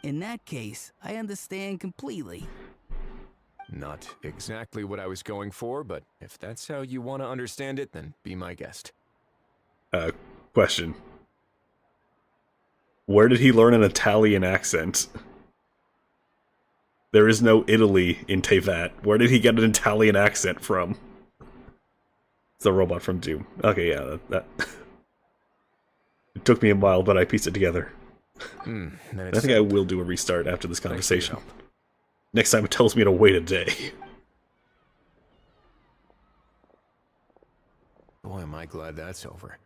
In that case, I understand completely. Not exactly what I was going for, but if that's how you want to understand it, then be my guest. Question. Where did he learn an Italian accent? There is no Italy in Tevat. Where did he get an Italian accent from? It's the robot from Doom. Okay, yeah, that... It took me a while, but I pieced it together. Then I it's think I will do a restart after this conversation. Next time it tells me to wait a day. Boy, am I glad that's over.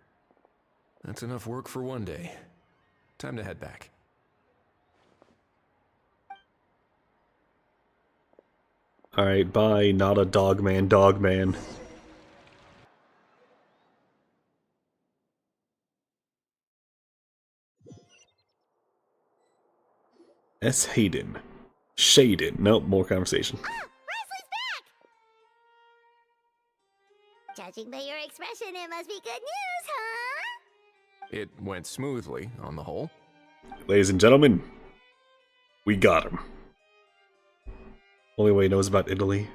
That's enough work for one day. Time to head back. Alright, bye, not a dogman, dogman. S. Hayden. Shaden. Nope, more conversation. Ah, Wesley's back! Judging by your expression, it must be good news, huh? It went smoothly, on the whole. Ladies and gentlemen, we got him. Only way he knows about Italy.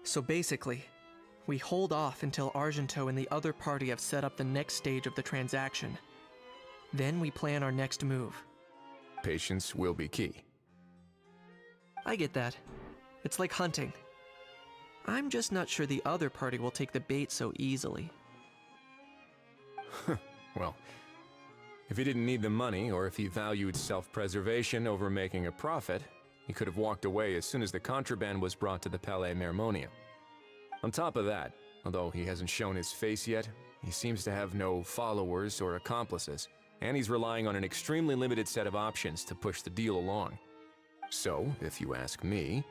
So basically, we hold off until Argento and the other party have set up the next stage of the transaction. Then we plan our next move. Patience will be key. I get that. It's like hunting. I'm just not sure the other party will take the bait so easily. Well, if he didn't need the money, or if he valued self-preservation over making a profit, he could have walked away as soon as the contraband was brought to the Palais Mermonium. On top of that, although he hasn't shown his face yet, he seems to have no followers or accomplices, and he's relying on an extremely limited set of options to push the deal along. So, if you ask me,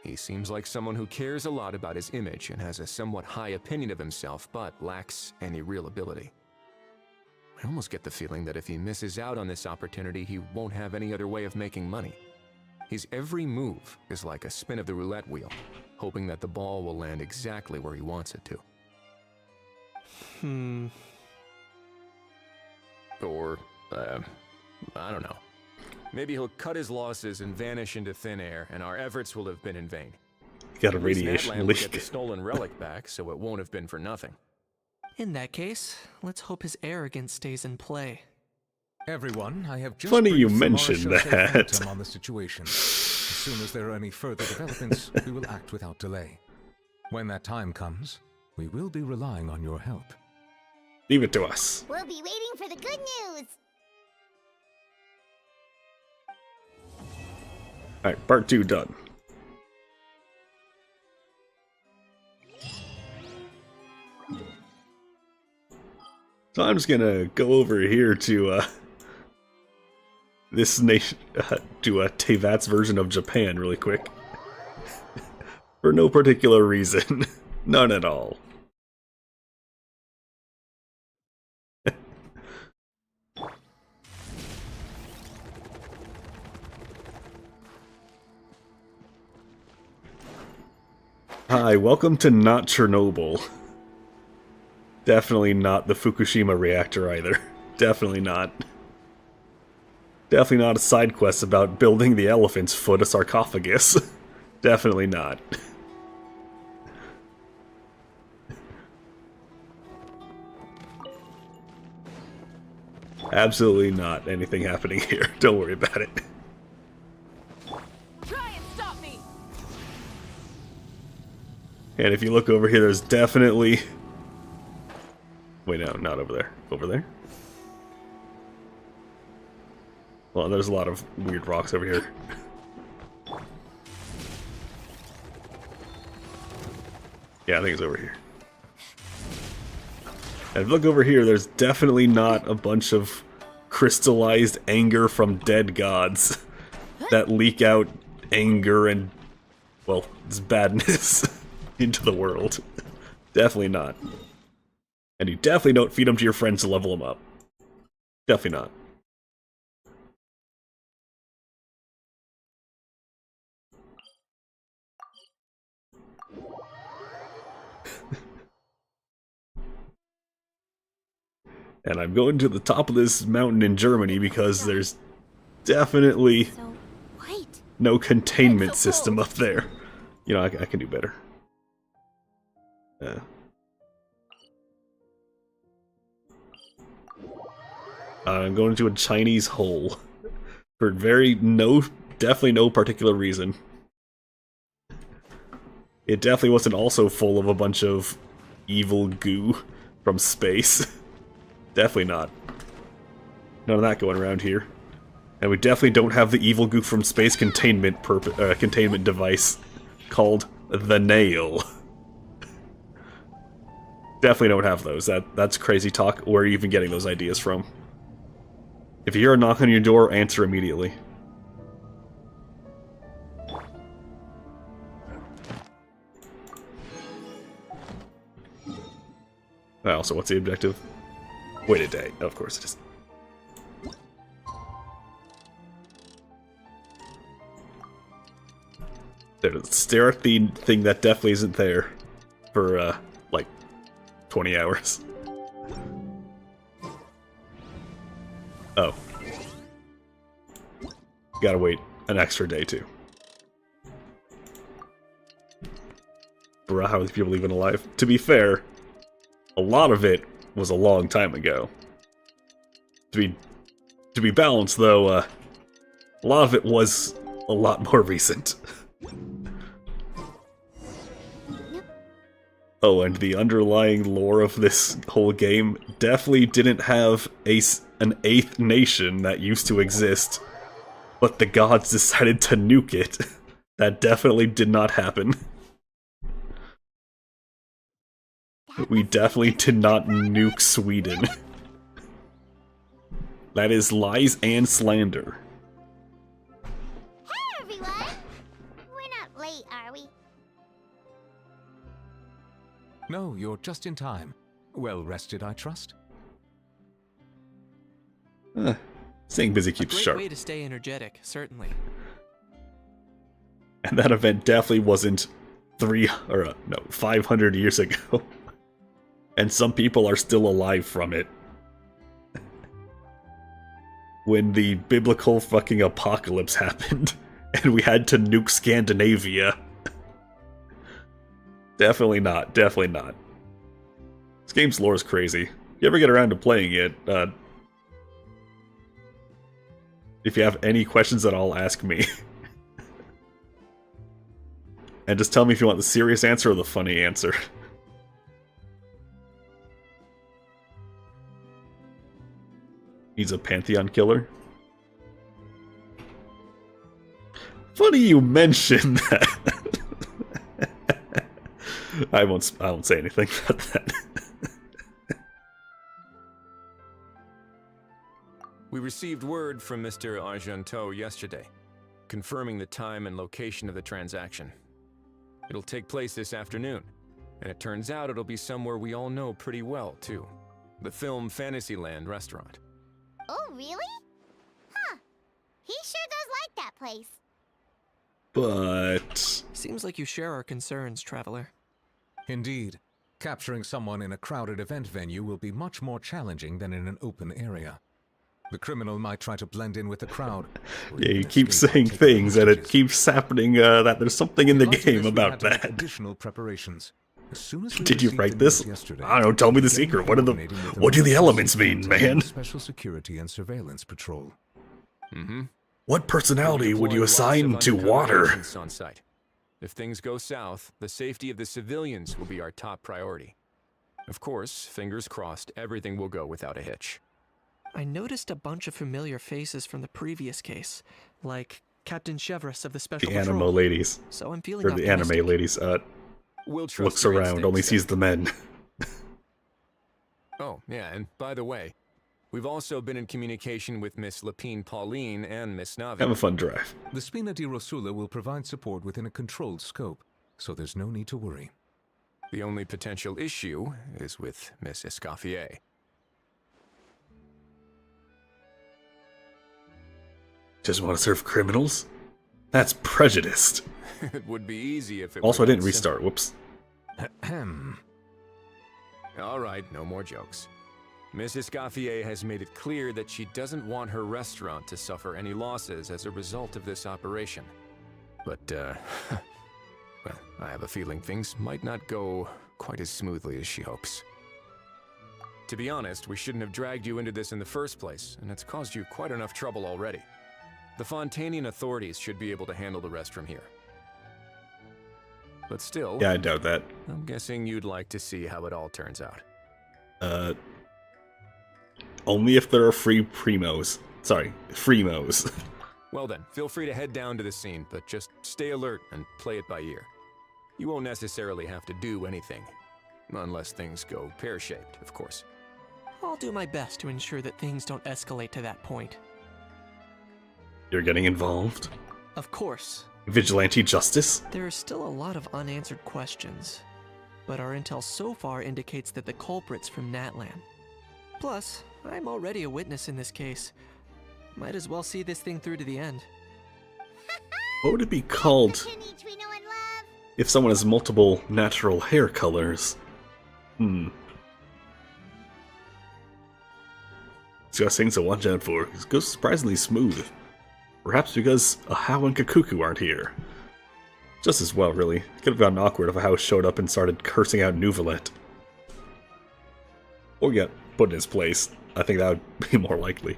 he seems like someone who cares a lot about his image and has a somewhat high opinion of himself, but lacks any real ability. I almost get the feeling that if he misses out on this opportunity, he won't have any other way of making money. His every move is like a spin of the roulette wheel, hoping that the ball will land exactly where he wants it to. Or, I don't know. Maybe he'll cut his losses and vanish into thin air, and our efforts will have been in vain. Got a At least radiation Natlan will leak. get the stolen relic back, so it won't have been for nothing. In that case, let's hope his arrogance stays in play. Everyone, I have just Funny you briefed the mentioned Marshal that. Phantom on the situation. As soon as there are any further developments, we will act without delay. When that time comes, we will be relying on your help. Leave it to us. We'll be waiting for the good news. Alright, part 2 done. So I'm just gonna go over here to this nation, to Tevat's version of Japan really quick. For no particular reason. None at all. Hi, welcome to not Chernobyl. Definitely not the Fukushima reactor either. Definitely not. Definitely not a side quest about building the elephant's foot a sarcophagus. Definitely not. Absolutely not anything happening here. Don't worry about it. Try and stop me. And if you look over here, there's definitely... Wait, no, not over there. Over there? Well, there's a lot of weird rocks over here. Yeah, I think it's over here. And if you look over here, there's definitely not a bunch of crystallized anger from dead gods that leak out anger and, well, it's badness into the world. Definitely not. And you definitely don't feed them to your friends to level them up. Definitely not. And I'm going to the top of this mountain in Germany because there's definitely So white. no containment system up there. You know, I can do better. I'm going to a Chinese hole for definitely no particular reason. It definitely wasn't also full of a bunch of evil goo from space. Definitely not. None of that going around here. And we definitely don't have the evil goo from space containment containment device called the Nail. Definitely don't have those. That's crazy talk. Where are you even getting those ideas from? If you hear a knock on your door, answer immediately. Also, what's the objective? Wait a day. Of course it is. There, stare at the thing that definitely isn't there for, like, 20 hours. Oh. Gotta wait an extra day, too. Bruh, how are these people even alive? To be fair, a lot of it was a long time ago. To be balanced, though, a lot of it was a lot more recent. Oh, and the underlying lore of this whole game definitely didn't have an 8th nation that used to exist, but the gods decided to nuke it. That definitely did not happen. We definitely did not nuke Sweden. That is lies and slander. Hey, everyone! We're not late, are we? No, you're just in time. Well rested, I trust? Staying busy A keeps great sharp. way to stay energetic, certainly. And that event definitely wasn't 500 years ago. And some people are still alive from it. When the biblical fucking apocalypse happened, and we had to nuke Scandinavia. Definitely not, definitely not. This game's lore is crazy. If you ever get around to playing it, if you have any questions at all, ask me. And just tell me if you want the serious answer or the funny answer. He's a Pantheon killer. Funny you mention that. I won't say anything about that. We received word from Mr. Argenteau yesterday, confirming the time and location of the transaction. It'll take place this afternoon, and it turns out it'll be somewhere we all know pretty well, too. The film Fantasyland restaurant. Oh, really? Huh. He sure does like that place. But... Seems like you share our concerns, Traveler. Indeed. Capturing someone in a crowded event venue will be much more challenging than in an open area. The criminal might try to blend in with the crowd. Yeah, you keep saying things, and it keeps happening that there's something in the game about that. Additional preparations. As soon as we Did you received write the this? news yesterday, I don't know, tell me the we began secret. coordinating with What do the local elements mean, man? Special security and surveillance patrol. Mm-hmm. What personality would you Deploy lots assign of to undercover water? agents on site. If things go south, the safety of the civilians will be our top priority. Of course, fingers crossed, everything will go without a hitch. I noticed a bunch of familiar faces from the previous case, like Captain Chevrolet of the Special The Patrol. animo ladies. So I'm feeling Or the anime optimistic. ladies. We'll trust Looks your around, instincts, only then. sees the men. Oh, yeah, and by the way, we've also been in communication with Miss Lapine Pauline and Miss Navi. Have a fun drive. The Spina di Rosula will provide support within a controlled scope, so there's no need to worry. The only potential issue is with Miss Escoffier. Just want to serve criminals? That's prejudiced. It would be easy if it Also, were I didn't that restart. Whoops. simple. All right, no more jokes. Miss Escoffier has made it clear that she doesn't want her restaurant to suffer any losses as a result of this operation. But, well, I have a feeling things might not go quite as smoothly as she hopes. To be honest, we shouldn't have dragged you into this in the first place, and it's caused you quite enough trouble already. The Fontanian authorities should be able to handle the rest from here. But still, Yeah, I doubt that. I'm guessing you'd like to see how it all turns out. Only if there are free primos. Sorry, freemos. Well then, feel free to head down to the scene, but just stay alert and play it by ear. You won't necessarily have to do anything. Unless things go pear-shaped, of course. I'll do my best to ensure that things don't escalate to that point. You're getting involved? Of course. Vigilante justice? There are still a lot of unanswered questions, but our intel so far indicates that the culprit's from Natlan. Plus, I'm already a witness in this case. Might as well see this thing through to the end. What would it be called Opportunities we know and love. if someone has multiple natural hair colors? It's got things to watch out for. It goes surprisingly smooth. Perhaps because Ahau and Kakuku aren't here. Just as well, really. It could have gotten awkward if a house showed up and started cursing out Nouvelet. Or get put in his place. I think that would be more likely.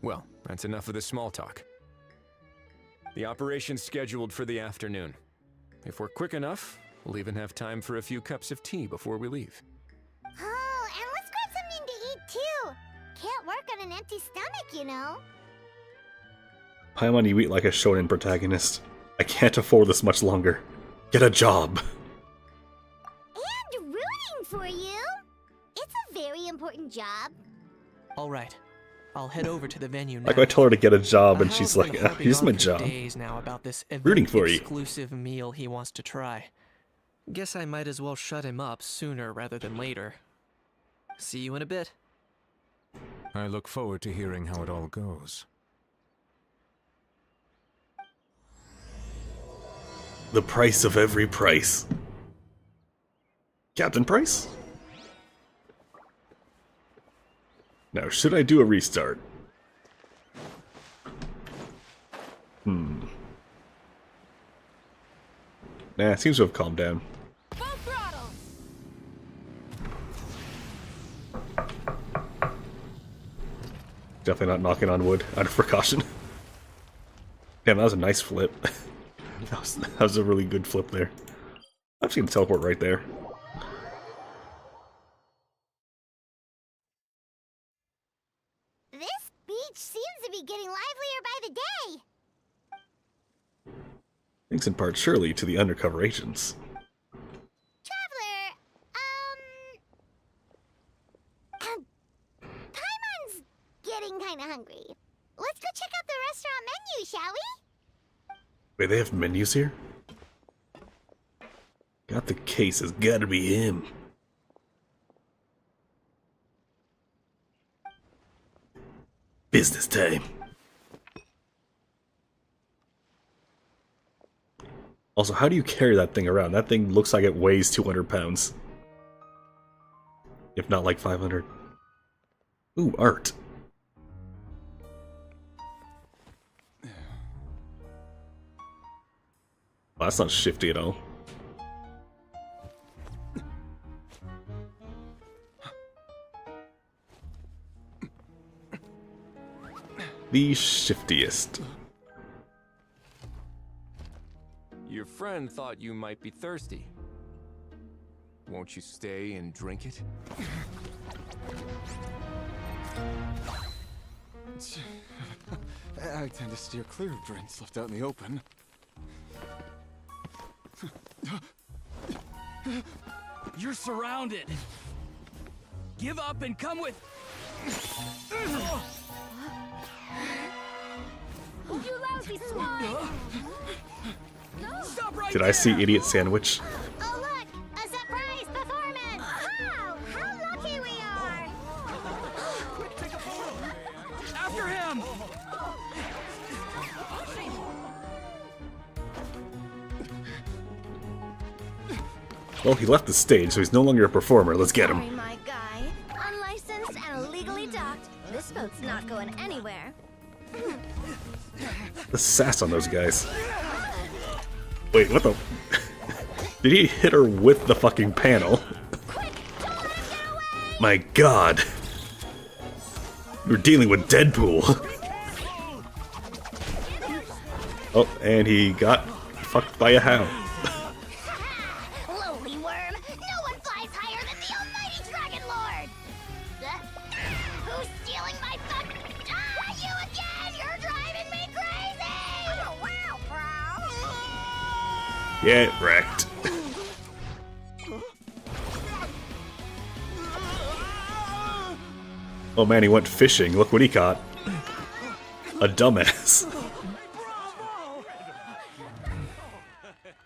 Well, that's enough of the small talk. The operation's scheduled for the afternoon. If we're quick enough, we'll even have time for a few cups of tea before we leave. Oh, and let's grab something to eat too. Can't work on an empty stomach, you know. Paimon, you eat like a shonen protagonist. I can't afford this much longer. Get a job. And rooting for you. It's a very important job. All right, I'll head over to the venue now. Like I told her to get a job, and she's Hal's like, been "Ah, harping here's on my for job." days now about this Rooting for you. exclusive meal he wants to try. Guess I might as well shut him up sooner rather than later. See you in a bit. I look forward to hearing how it all goes. The price of every price. Captain Price? Now, should I do a restart? Nah, it seems to have calmed down. Full throttle. Definitely not knocking on wood, out of precaution. Damn, that was a nice flip. that was a really good flip there. I'm just gonna teleport right there. This beach seems to be getting livelier by the day. Thanks in part, surely, to the undercover agents. Traveler, Paimon's getting kinda hungry. Let's go check out the restaurant menu, shall we? Wait, they have menus here? Got the case, has gotta be him. Business time. Also, how do you carry that thing around? That thing looks like it weighs 200 pounds. If not like 500. Ooh, art. Well, that's not shifty at all. The shiftiest. Your friend thought you might be thirsty. Won't you stay and drink it? I tend to steer clear of drinks left out in the open. You're surrounded. Give up and come with. You lousy swine! Stop right Did I see Idiot Sandwich? Oh look! A surprise performance! Wow! How lucky we are! after him! Well, he left the stage, so he's no longer a performer. Let's get him. Sorry, my guy. Unlicensed and illegally docked. This boat's not going anywhere. The sass on those guys. Wait, what the? Did he hit her with the fucking panel? My god. We're dealing with Deadpool. Oh, and he got fucked by a hound. Lowly worm! No one flies higher than the almighty Dragon Lord! Who's stealing my fun? Ah, you again! You're driving me crazy! Oh, wow, bro! Get wrecked. Oh man, he went fishing. Look what he caught. A dumbass.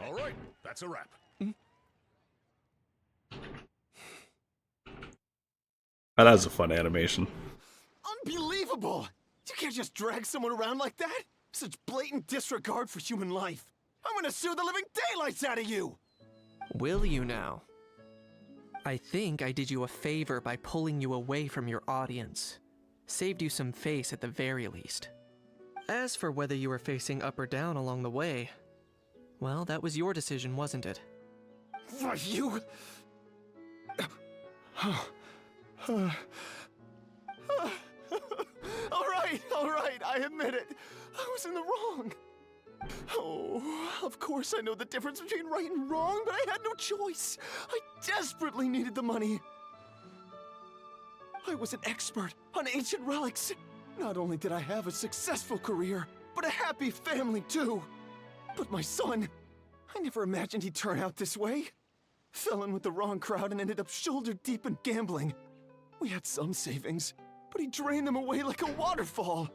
All right, that's a wrap. Oh, that was a fun animation. Unbelievable! You can't just drag someone around like that! Such blatant disregard for human life! I'm gonna sue the living daylights out of you! Will you now? I think I did you a favor by pulling you away from your audience. Saved you some face at the very least. As for whether you were facing up or down along the way, Well, that was your decision, wasn't it? Why, you... all right, I admit it. I was in the wrong. Oh, of course I know the difference between right and wrong, but I had no choice. I desperately needed the money. I was an expert on ancient relics. Not only did I have a successful career, but a happy family too. But my son, I never imagined he'd turn out this way. Fell in with the wrong crowd and ended up shoulder deep in gambling. We had some savings, but he drained them away like a waterfall.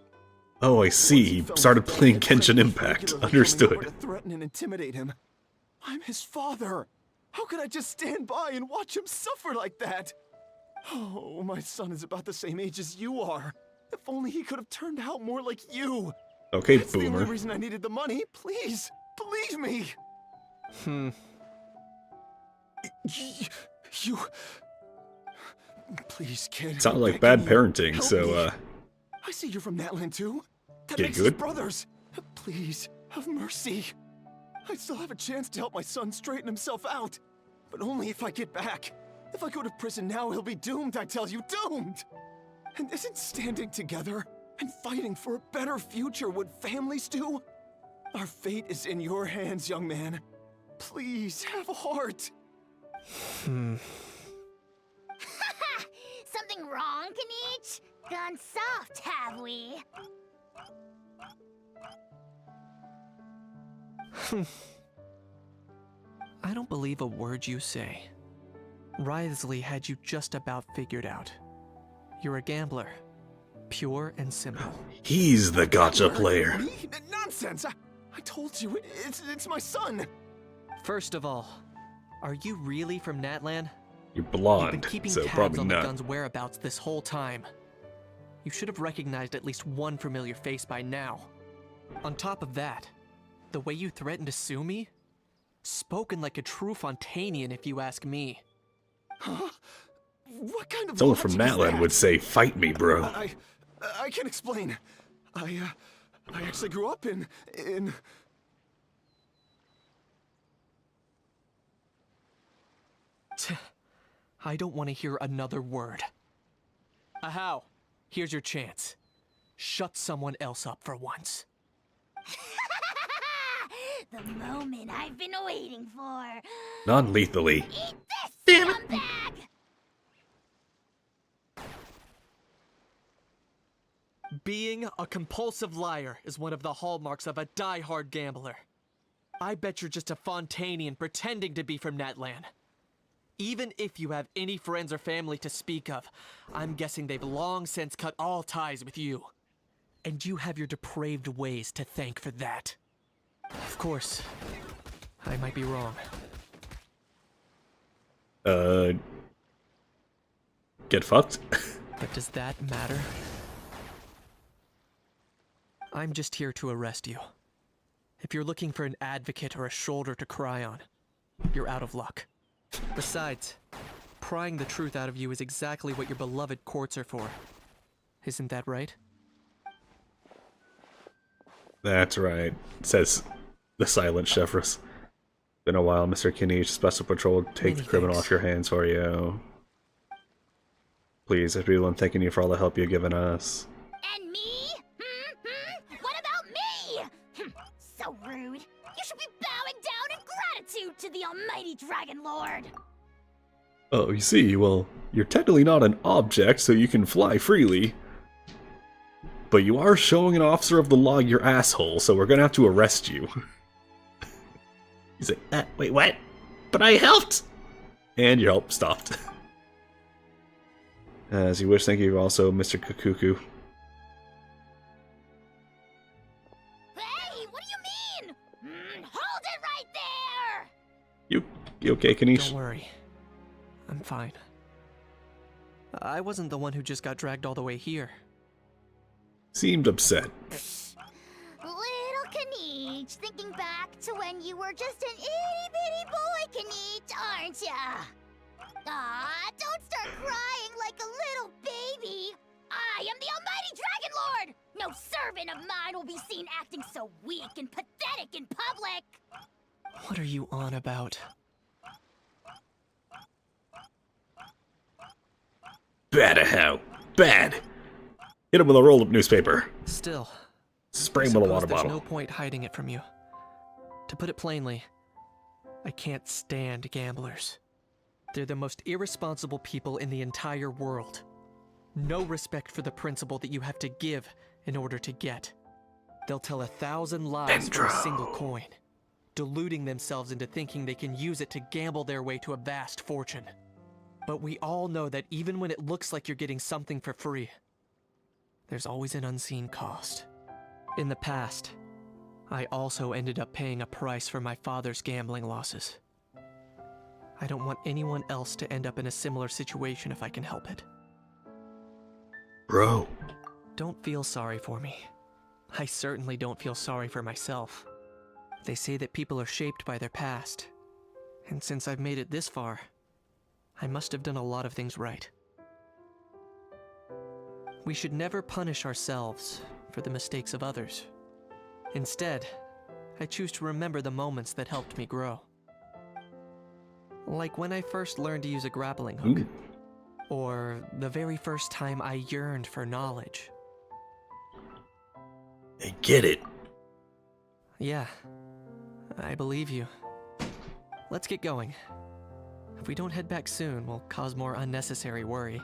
Oh, I see. He started playing Genshin Impact. Understood. To threaten and intimidate him. I'm his father. How could I just stand by and watch him suffer like that? Oh, my son is about the same age as you are. If only he could have turned out more like you. Okay, That's the boomer. only reason I needed the money. Please, believe me. You... Please, kid. Sounds like begging bad you, parenting, help so, me. I see you're from Natland too. That Get makes us good? brothers. Please, have mercy. I still have a chance to help my son straighten himself out. But only if I get back. If I go to prison now, he'll be doomed, I tell you, doomed! And isn't standing together and fighting for a better future what families do? Our fate is in your hands, young man. Please, have a heart. Something wrong, Kanich? Gone soft, have we? I don't believe a word you say. Wriothesley had you just about figured out. You're a gambler. Pure and simple. He's the gotcha player. Me? Nonsense! I told you, it's my son! First of all, are you really from Natlan? You're You've been blonde, keeping so tabs probably on the not. gun's whereabouts this whole time. You should have recognized at least one familiar face by now. On top of that, the way you threatened to sue me? Spoken like a true Fontanian, if you ask me. Huh? What kind of Someone from logic is Natland that? would say, "Fight me, bro." I can explain. I actually grew up in... I don't want to hear another word. Ahau, here's your chance. Shut someone else up for once. The moment I've been waiting for. Non-lethally. Eat this, scumbag! Being a compulsive liar is one of the hallmarks of a die-hard gambler. I bet you're just a Fontanian pretending to be from Natlan. Even if you have any friends or family to speak of, I'm guessing they've long since cut all ties with you. And you have your depraved ways to thank for that. Of course, I might be wrong. Get fucked? But does that matter? I'm just here to arrest you. If you're looking for an advocate or a shoulder to cry on, you're out of luck. Besides, prying the truth out of you is exactly what your beloved courts are for. Isn't that right? That's right, says the silent Chefrus. Been a while, Mr. Kinneach. Special Patrol will take the Many criminal thanks. off your hands for you. Please, everyone thanking you for all the help you've given us. And me? What about me? So rude. You should be bowing down in gratitude to the almighty Dragon Lord. Oh, you see, well, you're technically not an object, so you can fly freely. But you are showing an officer of the law your asshole, so we're gonna have to arrest you. He's like, wait, what? But I helped! And your help stopped. As you wish, thank you also, Mr. Kukuku. Hey, what do you mean? Hold it right there! You okay, Kanish? Don't worry. I'm fine. I wasn't the one who just got dragged all the way here. Seemed upset. Little Kanich, thinking back to when you were just an itty-bitty boy, Kanich, aren't ya? Aw, don't start crying like a little baby. I am the almighty Dragon Lord! No servant of mine will be seen acting so weak and pathetic in public! What are you on about? Bad a how. Bad. Hit him with a roll-up newspaper. Still, Spray I him with a suppose water there's bottle. no point hiding it from you. To put it plainly, I can't stand gamblers. They're the most irresponsible people in the entire world. No respect for the principle that you have to give in order to get. They'll tell 1,000 lies for a single coin, deluding themselves into thinking they can use it to gamble their way to a vast fortune. But we all know that even when it looks like you're getting something for free, there's always an unseen cost. In the past, I also ended up paying a price for my father's gambling losses. I don't want anyone else to end up in a similar situation if I can help it. Bro. Don't feel sorry for me. I certainly don't feel sorry for myself. They say that people are shaped by their past. And since I've made it this far, I must have done a lot of things right. We should never punish ourselves for the mistakes of others. Instead, I choose to remember the moments that helped me grow. Like when I first learned to use a grappling hook. Ooh. Or the very first time I yearned for knowledge. I get it. Yeah, I believe you. Let's get going. If we don't head back soon, we'll cause more unnecessary worry.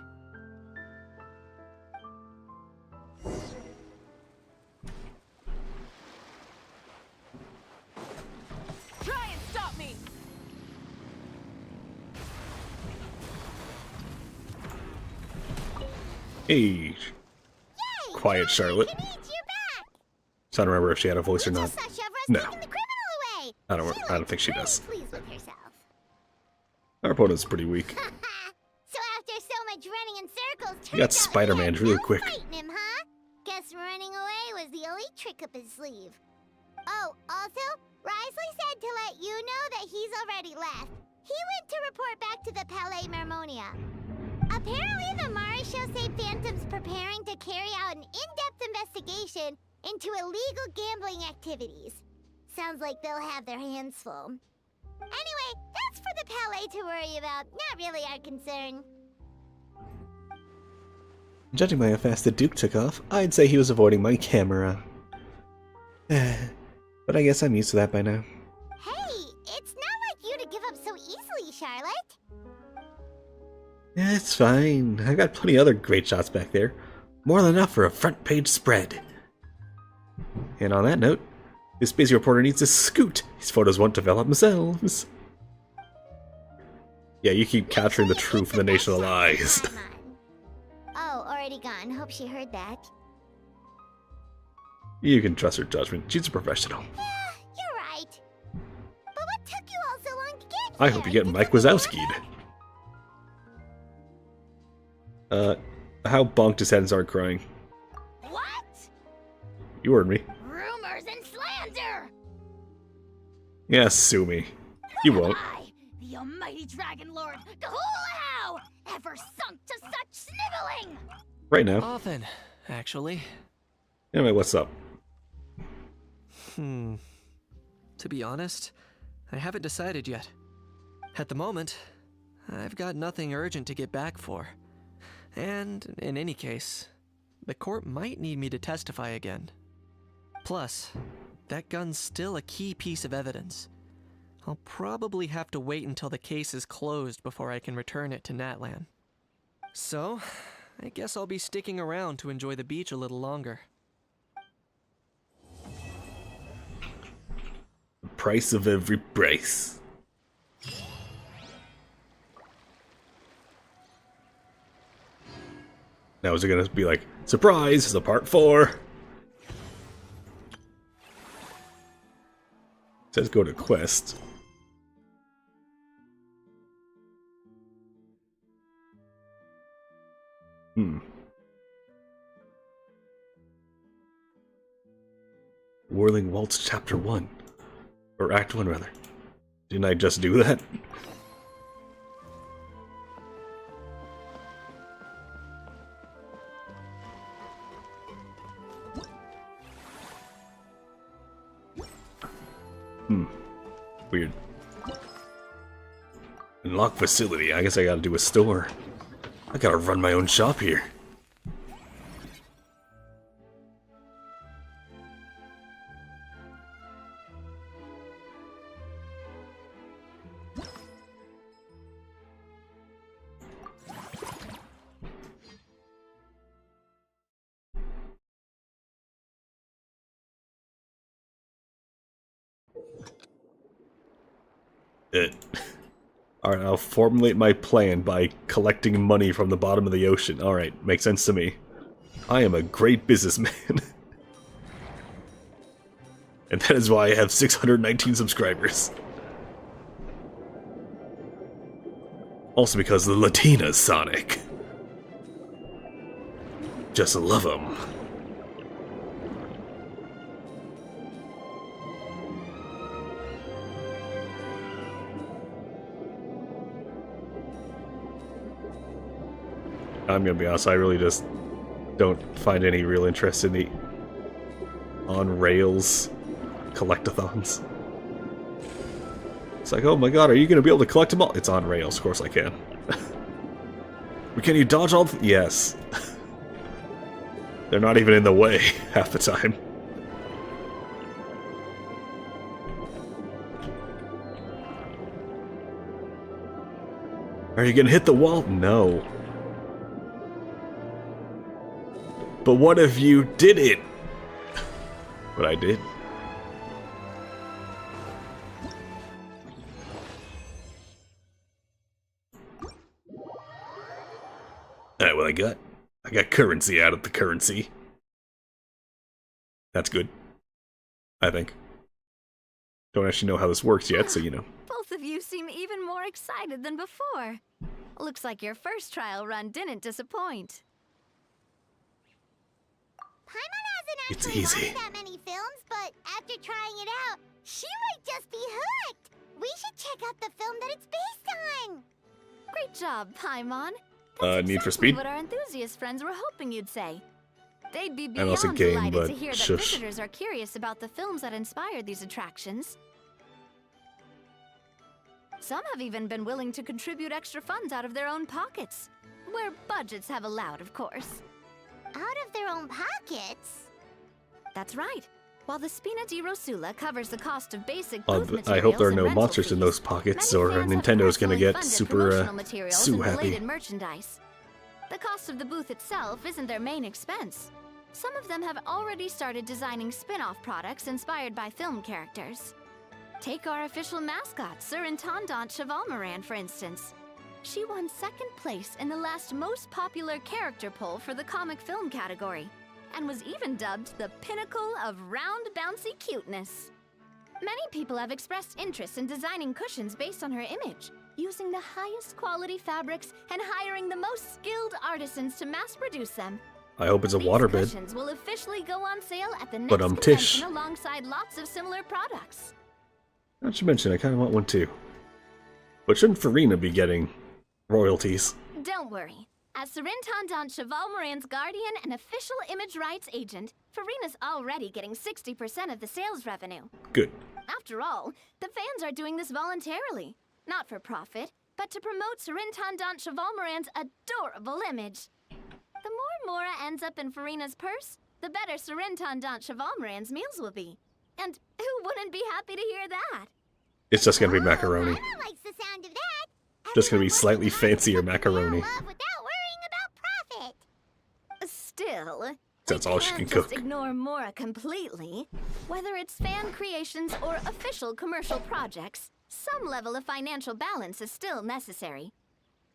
Try and stop me! Hey. Quiet, Charlotte. Trying to remember if she had a voice or not. No. I don't think she does. Pleased with herself. Our opponent's pretty weak. So after so much running in circles, He got Spider-Man really quick. fighting him, huh? Guess running away was the only trick up his sleeve. Oh, also, Risley said to let you know that he's already left. He went to report back to the Palais Mermonia. Apparently, the Mari show say Phantom's preparing to carry out an in-depth investigation into illegal gambling activities. Sounds like they'll have their hands full. Anyway, that's for the Palais to worry about, not really our concern. Judging by how fast the Duke took off, I'd say he was avoiding my camera. But I guess I'm used to that by now. Hey, it's not like you to give up so easily, Charlotte. Yeah, it's fine. I've got plenty of other great shots back there. More than enough for a front page spread. And on that note, this busy reporter needs to scoot. His photos won't develop themselves. Yeah, you keep capturing the truth in the nation of lies. Oh, already gone. Hope she heard that. You can trust her judgment. She's a professional. Yeah, you're right. But what took you all so long to get here? I hope you get Mike Wazowski'd. How bonked his head and started crying. What? You heard me. Rumors and slander! Yeah, sue me. You won't. I, the almighty Dragon Lord, Kahulahau, ever sunk to such sniveling? Right now. Often, actually. Anyway, what's up? To be honest, I haven't decided yet. At the moment, I've got nothing urgent to get back for. And, in any case, the court might need me to testify again. Plus, that gun's still a key piece of evidence. I'll probably have to wait until the case is closed before I can return it to Natlan. So, I guess I'll be sticking around to enjoy the beach a little longer. The price of every brace. Now is it gonna be like, surprise, it's a part 4? It says go to quest. Whirling Waltz Chapter 1. Or Act 1, rather. Didn't I just do that? Weird. Unlock facility. I guess I gotta do a store. I gotta run my own shop here. Alright, I'll formulate my plan by collecting money from the bottom of the ocean. Alright, makes sense to me. I am a great businessman. And that is why I have 619 subscribers. Also because the Latinas, Sonic. Just love them. I'm gonna be honest, I really just don't find any real interest in the on-rails collectathons. It's like, oh my god, are you gonna be able to collect them all? It's on rails, of course I can. Can you dodge all yes. They're not even in the way half the time. Are you gonna hit the wall? No. But what if you did it? But I did. Alright, what I got? I got currency out of the currency. That's good. I think. Don't actually know how this works yet, so you know. Both of you seem even more excited than before. Looks like your first trial run didn't disappoint. Paimon hasn't It's actually easy. watched that many films, but after trying it out, she might just be hooked. We should check out the film that it's based on. Great job, Paimon. Need for Exactly Speed? what our enthusiast friends were hoping you'd say. They'd be I know it's a beyond game, delighted but to hear that shush. visitors are curious about the films that inspired these attractions. Some have even been willing to contribute extra funds out of their own pockets. Where budgets have allowed, of course. Out of their own pockets? That's right. While the Spina di Rosula covers the cost of basic booth materials I hope there are and no rental monsters in fees, those pockets, many or fans have Nintendo's gonna personally get funded super promotional materials Sue and happy. related merchandise. The cost of the booth itself isn't their main expense. Some of them have already started designing spin-off products inspired by film characters. Take our official mascot, Sir Intendant Chevalmoran, for instance. She won second place in the last most popular character poll for the comic film category, and was even dubbed the pinnacle of round, bouncy cuteness. Many people have expressed interest in designing cushions based on her image, using the highest quality fabrics and hiring the most skilled artisans to mass produce them. I hope it's a These waterbed. cushions will officially go on sale at the But, next Tish. convention alongside lots of similar products. Not to mention, I kind of want one too. But shouldn't Farina be getting royalties? Don't worry. As Sir Intendant Chevalmoran's guardian and official image rights agent, Farina's already getting 60% of the sales revenue. Good. After all, the fans are doing this voluntarily. Not for profit, but to promote Sir Intendant Chevalmoran's adorable image. The more Mora ends up in Farina's purse, the better Sir Intendant Chevalmoran's meals will be. And who wouldn't be happy to hear that? It's just gonna be macaroni. Paimon likes the sound of that. Just gonna be Everyone slightly wants to learn fancier something macaroni. they love without worrying about profit. Still, That's we all she can't can just cook. ignore Mora completely. Whether it's fan creations or official commercial projects, some level of financial balance is still necessary.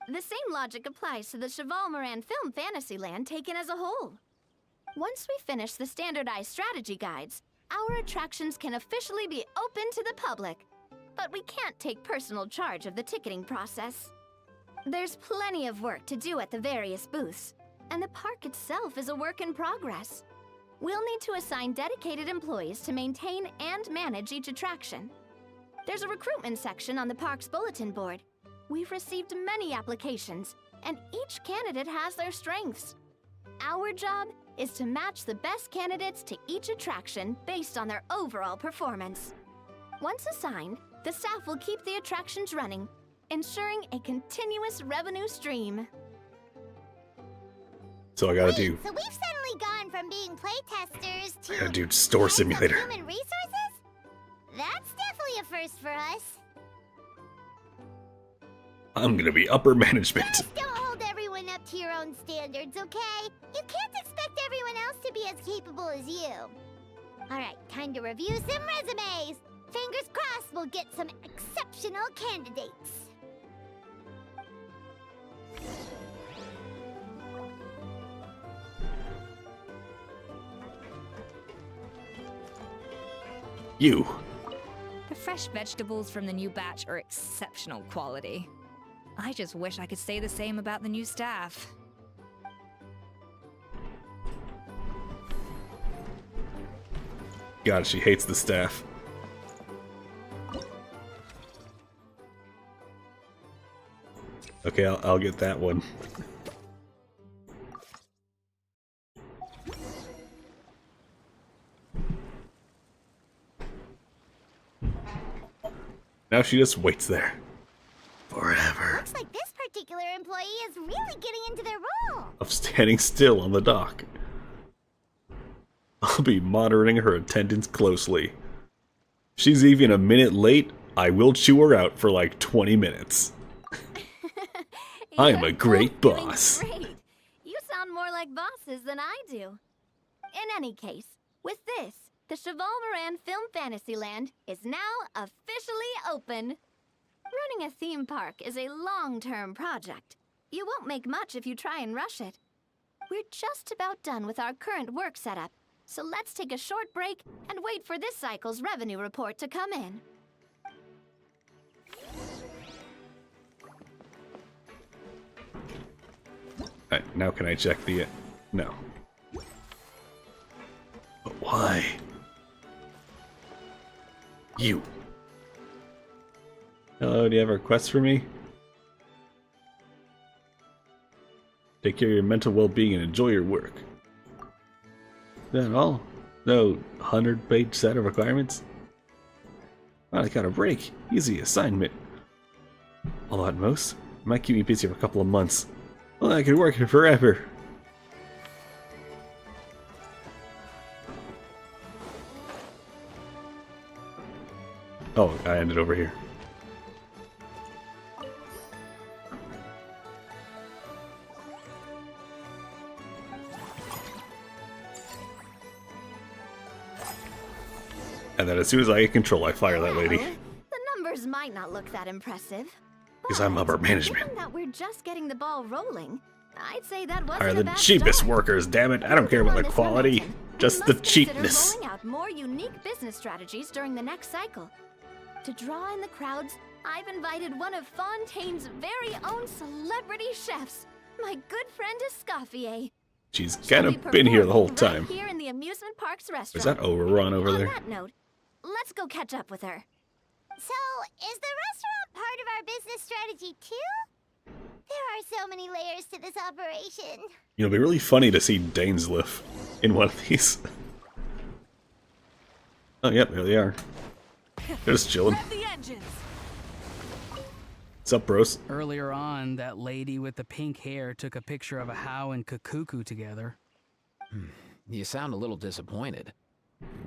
The same logic applies to the Chevalmoran film Fantasyland taken as a whole. Once we finish the standardized strategy guides, our attractions can officially be open to the public. But we can't take personal charge of the ticketing process. There's plenty of work to do at the various booths, and the park itself is a work in progress. We'll need to assign dedicated employees to maintain and manage each attraction. There's a recruitment section on the park's bulletin board. We've received many applications, and each candidate has their strengths. Our job is to match the best candidates to each attraction based on their overall performance. Once assigned, the staff will keep the attractions running, ensuring a continuous revenue stream. So I gotta Wait, do. so we've suddenly gone from being playtesters to I gotta do store heads of simulator. human resources? That's definitely a first for us. I'm gonna be upper management. Just don't hold everyone up to your own standards, okay? You can't expect everyone else to be as capable as you. Alright, time to review some resumes. Fingers crossed we'll get some exceptional candidates. You. The fresh vegetables from the new batch are exceptional quality. I just wish I could say the same about the new staff. God, she hates the staff. Okay, I'll get that one. Now she just waits there. Forever. Looks like this particular employee is really getting into their role. Of standing still on the dock. I'll be monitoring her attendance closely. If she's even a minute late, I will chew her out for like 20 minutes. I am a great boss. Great. You sound more like bosses than I do. In any case, with this, the Cheval Moran Film Fantasyland is now officially open. Running a theme park is a long-term project. You won't make much if you try and rush it. We're just about done with our current work setup, so let's take a short break and wait for this cycle's revenue report to come in. Alright, now can I check the... No. But why? You. Hello, do you have a request for me? Take care of your mental well-being and enjoy your work. Is that all? No 100-page set of requirements? Well, I got a break. Easy assignment. Although at most, it might keep me busy for a couple of months. Well, I could work here forever. Oh, I ended over here. And then as soon as I get control, I fire that lady. The numbers might not look that impressive. Because I'm upper management. Given that we're just getting the ball rolling, I'd say that wasn't Hire a the bad cheapest start. workers, damn it. I don't care about the quality, just the cheapness. Rolling out more unique business strategies during the next cycle. To draw in the crowds, I've invited one of Fontaine's very own celebrity chefs, my good friend Escoffier. She's kind of been here the whole Right time. here in the amusement park's restaurant. Is that Overrun over there? On that note, let's go catch up with her. So, is the restaurant part of our business strategy too? There are so many layers to this operation. It'll be really funny to see Dainsliff in one of these. Oh, yep, there they are. They're just chilling. What's up, bros? Earlier on, that lady with the pink hair took a picture of a How and Kakuku together. You sound a little disappointed.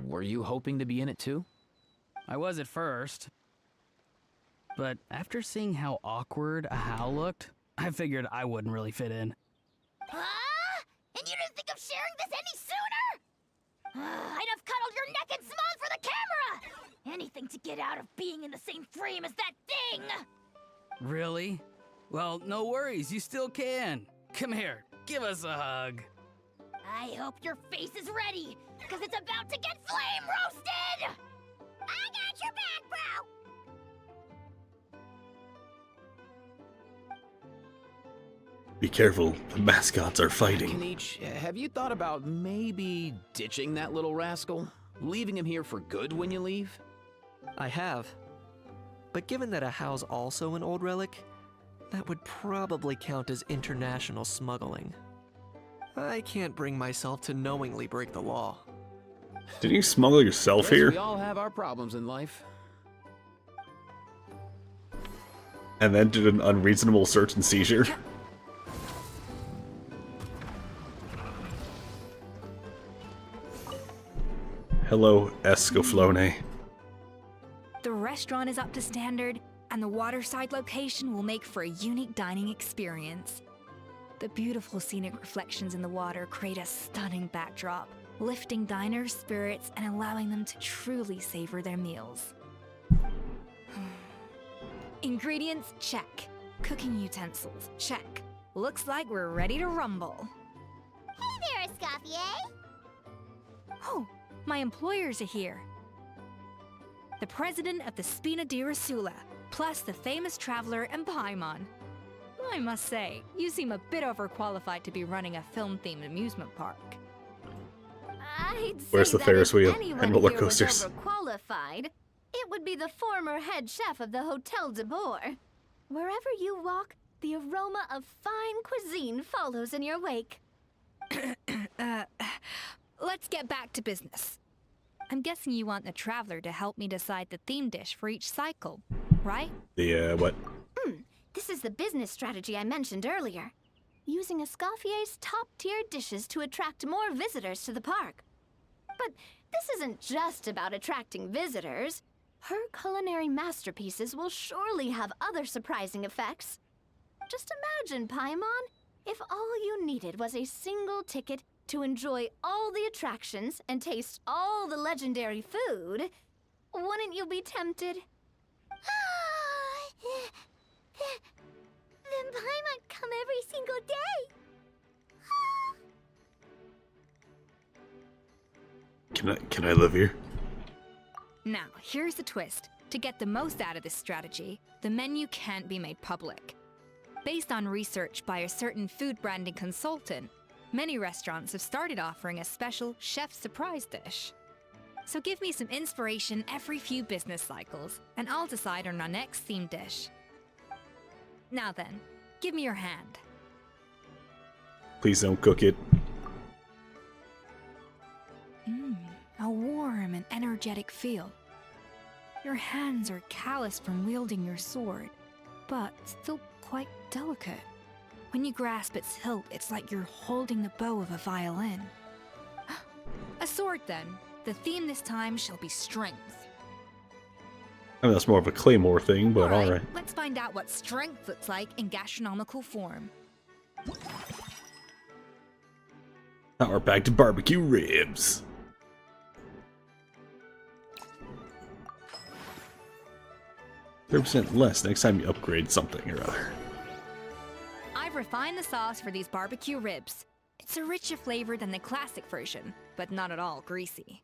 Were you hoping to be in it too? I was at first. But after seeing how awkward a How looked, I figured I wouldn't really fit in. Huh? And you didn't think of sharing this any sooner? I'd have cuddled your neck and smiled for the camera! Anything to get out of being in the same frame as that thing! Really? Well, no worries, you still can. Come here, give us a hug. I hope your face is ready, because it's about to get flame roasted! I got your back, bro! Be careful, the mascots are fighting. Kenichi, have you thought about maybe ditching that little rascal? Leaving him here for good when you leave? I have. But given that a How's also an old relic, that would probably count as international smuggling. I can't bring myself to knowingly break the law. Did you smuggle yourself Guess here? we all have our problems in life. And then did an unreasonable search and seizure. Hello, Escaflowne. The restaurant is up to standard, and the waterside location will make for a unique dining experience. The beautiful scenic reflections in the water create a stunning backdrop, lifting diners' spirits and allowing them to truly savor their meals. Ingredients, check. Cooking utensils, check. Looks like we're ready to rumble. Hey there, Escoffier! Oh, my employers are here. The president of the Spina di Rasula, plus the famous traveler and Paimon. I must say, you seem a bit overqualified to be running a film-themed amusement park. I'd Where's say the that Ferris if wheel anyone and roller here was coasters? overqualified, it would be the former head chef of the Hotel de Boer. Wherever you walk, the aroma of fine cuisine follows in your wake. Let's get back to business. I'm guessing you want the traveler to help me decide the theme dish for each cycle, right? The, what? This is the business strategy I mentioned earlier. Using Escoffier's top-tier dishes to attract more visitors to the park. But this isn't just about attracting visitors. Her culinary masterpieces will surely have other surprising effects. Just imagine, Paimon, if all you needed was a single ticket to enjoy all the attractions and taste all the legendary food. Wouldn't you be tempted? Then Paimon come every single day! Can I live here? Now, here's the twist. To get the most out of this strategy, the menu can't be made public. Based on research by a certain food branding consultant, many restaurants have started offering a special chef surprise dish. So give me some inspiration every few business cycles, and I'll decide on our next theme dish. Now then, give me your hand. Please don't cook it. A warm and energetic feel. Your hands are calloused from wielding your sword, but still quite delicate. When you grasp its hilt, it's like you're holding the bow of a violin. A sword, then. The theme this time shall be strength. I mean, that's more of a Claymore thing, but alright. Let's find out what strength looks like in gastronomical form. Now we're back to barbecue ribs. %, less next time you upgrade something or other. I've refined the sauce for these barbecue ribs. It's a richer flavor than the classic version, but not at all greasy.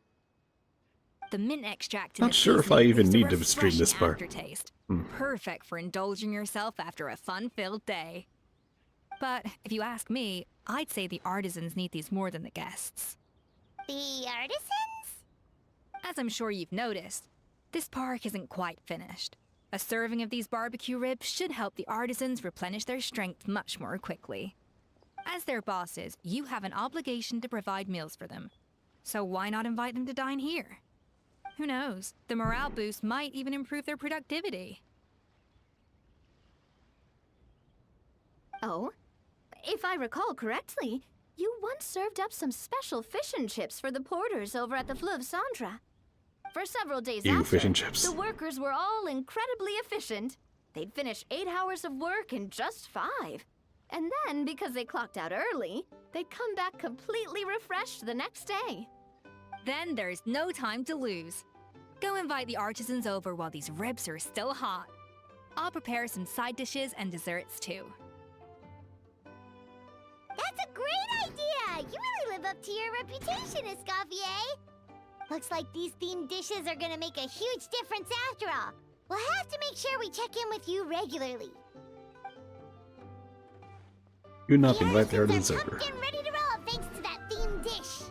The mint extract in Not the sure if I seasoning even leaves a need to stream this refreshing part. aftertaste. Perfect for indulging yourself after a fun-filled day. But if you ask me, I'd say the artisans need these more than the guests. The artisans? As I'm sure you've noticed, this park isn't quite finished. A serving of these barbecue ribs should help the artisans replenish their strength much more quickly. As their bosses, you have an obligation to provide meals for them. So why not invite them to dine here? Who knows? The morale boost might even improve their productivity. Oh? If I recall correctly, you once served up some special fish and chips for the porters over at the Fleuve Centre. For several days Ew, after, fish and chips. the workers were all incredibly efficient. They'd finish 8 hours of work in just 5. And then, because they clocked out early, they'd come back completely refreshed the next day. Then there's no time to lose. Go invite the artisans over while these ribs are still hot. I'll prepare some side dishes and desserts too. That's a great idea! You really live up to your reputation, Escoffier! Looks like these themed dishes are gonna make a huge difference after all. We'll have to make sure we check in with you regularly. Do not invite the artisans artisans are over. pumped and ready to roll thanks to that themed dish.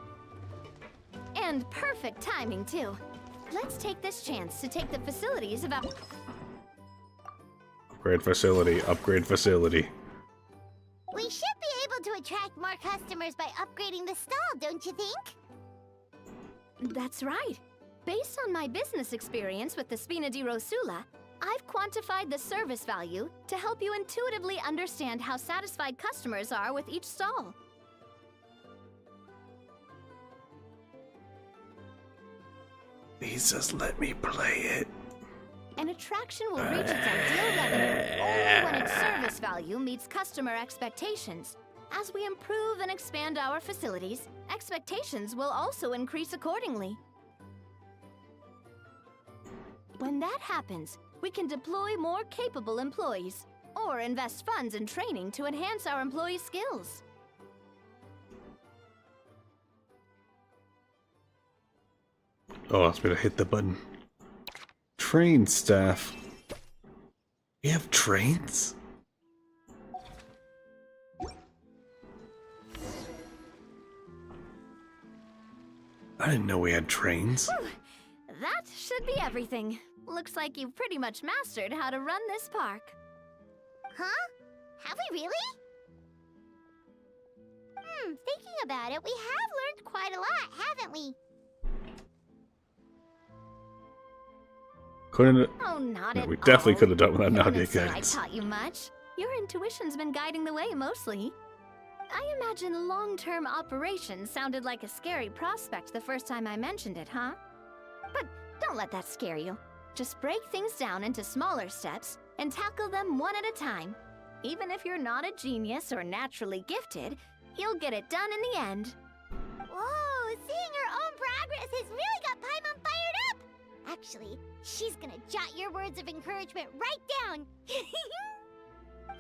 And perfect timing, too. Let's take this chance to take the facilities of our... Upgrade facility, upgrade facility. We should be able to attract more customers by upgrading the stall, don't you think? That's right. Based on my business experience with the Spina di Rosula, I've quantified the service value to help you intuitively understand how satisfied customers are with each stall. Please just let me play it. An attraction will reach its ideal revenue only when its service value meets customer expectations. As we improve and expand our facilities, expectations will also increase accordingly. When that happens, we can deploy more capable employees, or invest funds in training to enhance our employees' skills. Oh, asked me to hit the button. Train staff. We have trains? I didn't know we had trains. Whew. That should be everything. Looks like you've pretty much mastered how to run this park. Huh? Have we really? Thinking about it, we have learned quite a lot, haven't we? Couldn't. Oh, not No, at we definitely all. could have done without I Nadia wouldn't say I guidance. taught you much. Your intuition's been guiding the way mostly. I imagine long-term operations sounded like a scary prospect the first time I mentioned it, huh? But don't let that scare you. Just break things down into smaller steps and tackle them one at a time. Even if you're not a genius or naturally gifted, you'll get it done in the end. Whoa, seeing her own progress has really got Paimon fired up! Actually, she's gonna jot your words of encouragement right down.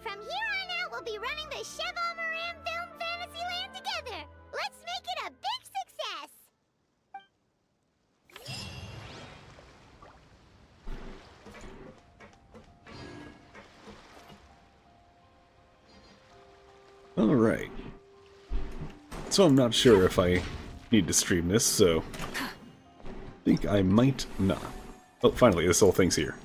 From here on out, we'll be running the Cheval Moran Film Fantasyland together. Let's make it a big success! Alright. So I'm not sure if I need to stream this, so I think I might not. Oh, finally, this whole thing's here.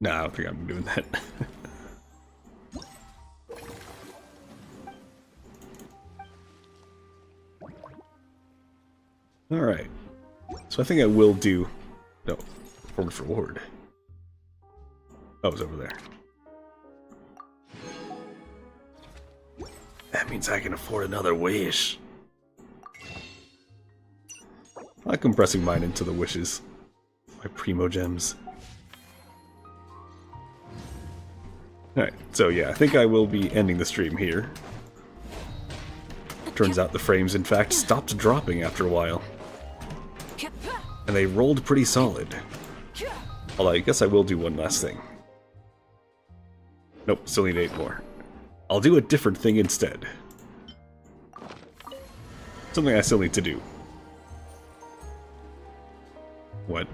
Nah, I don't think I'm doing that. Alright. So I think I will do... No. Performance reward. Oh, it's over there. That means I can afford another wish. I like compressing mine into the wishes. My primo gems. Alright, so yeah, I think I will be ending the stream here. Turns out the frames, in fact, stopped dropping after a while. And they rolled pretty solid. Although I guess I will do one last thing. Nope, still need 8 more. I'll do a different thing instead. Something I still need to do. What?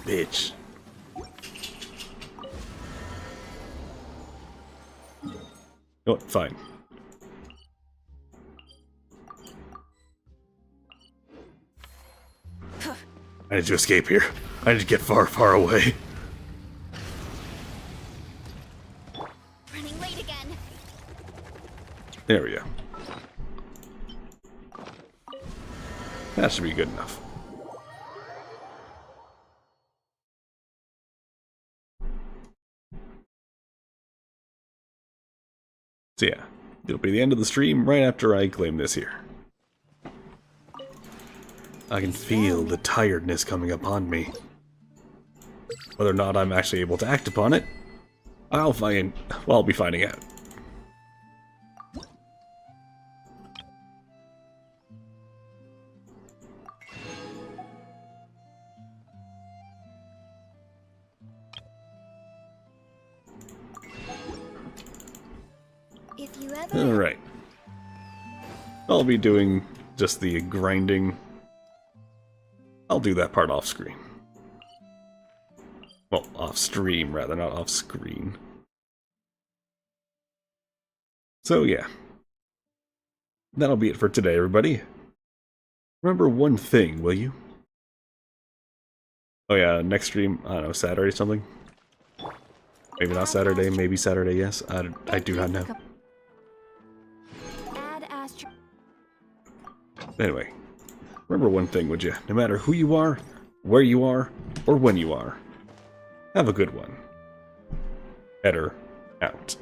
Bitch. Oh, fine. I need to escape here. I need to get far, far away. Running late again. There we go. That should be good enough. So yeah, it'll be the end of the stream right after I claim this here. I can feel the tiredness coming upon me. Whether or not I'm actually able to act upon it, I'll be finding out. If you ever... Alright. I'll be doing just the grinding. I'll do that part off screen. Well, off stream rather, not off screen. So yeah. That'll be it for today, everybody. Remember one thing, will you? Oh yeah, next stream, I don't know, Saturday or something? Maybe not Saturday, maybe Saturday, yes. I do not know. Anyway, remember one thing, would you? No matter who you are, where you are, or when you are. Have a good one. Header out.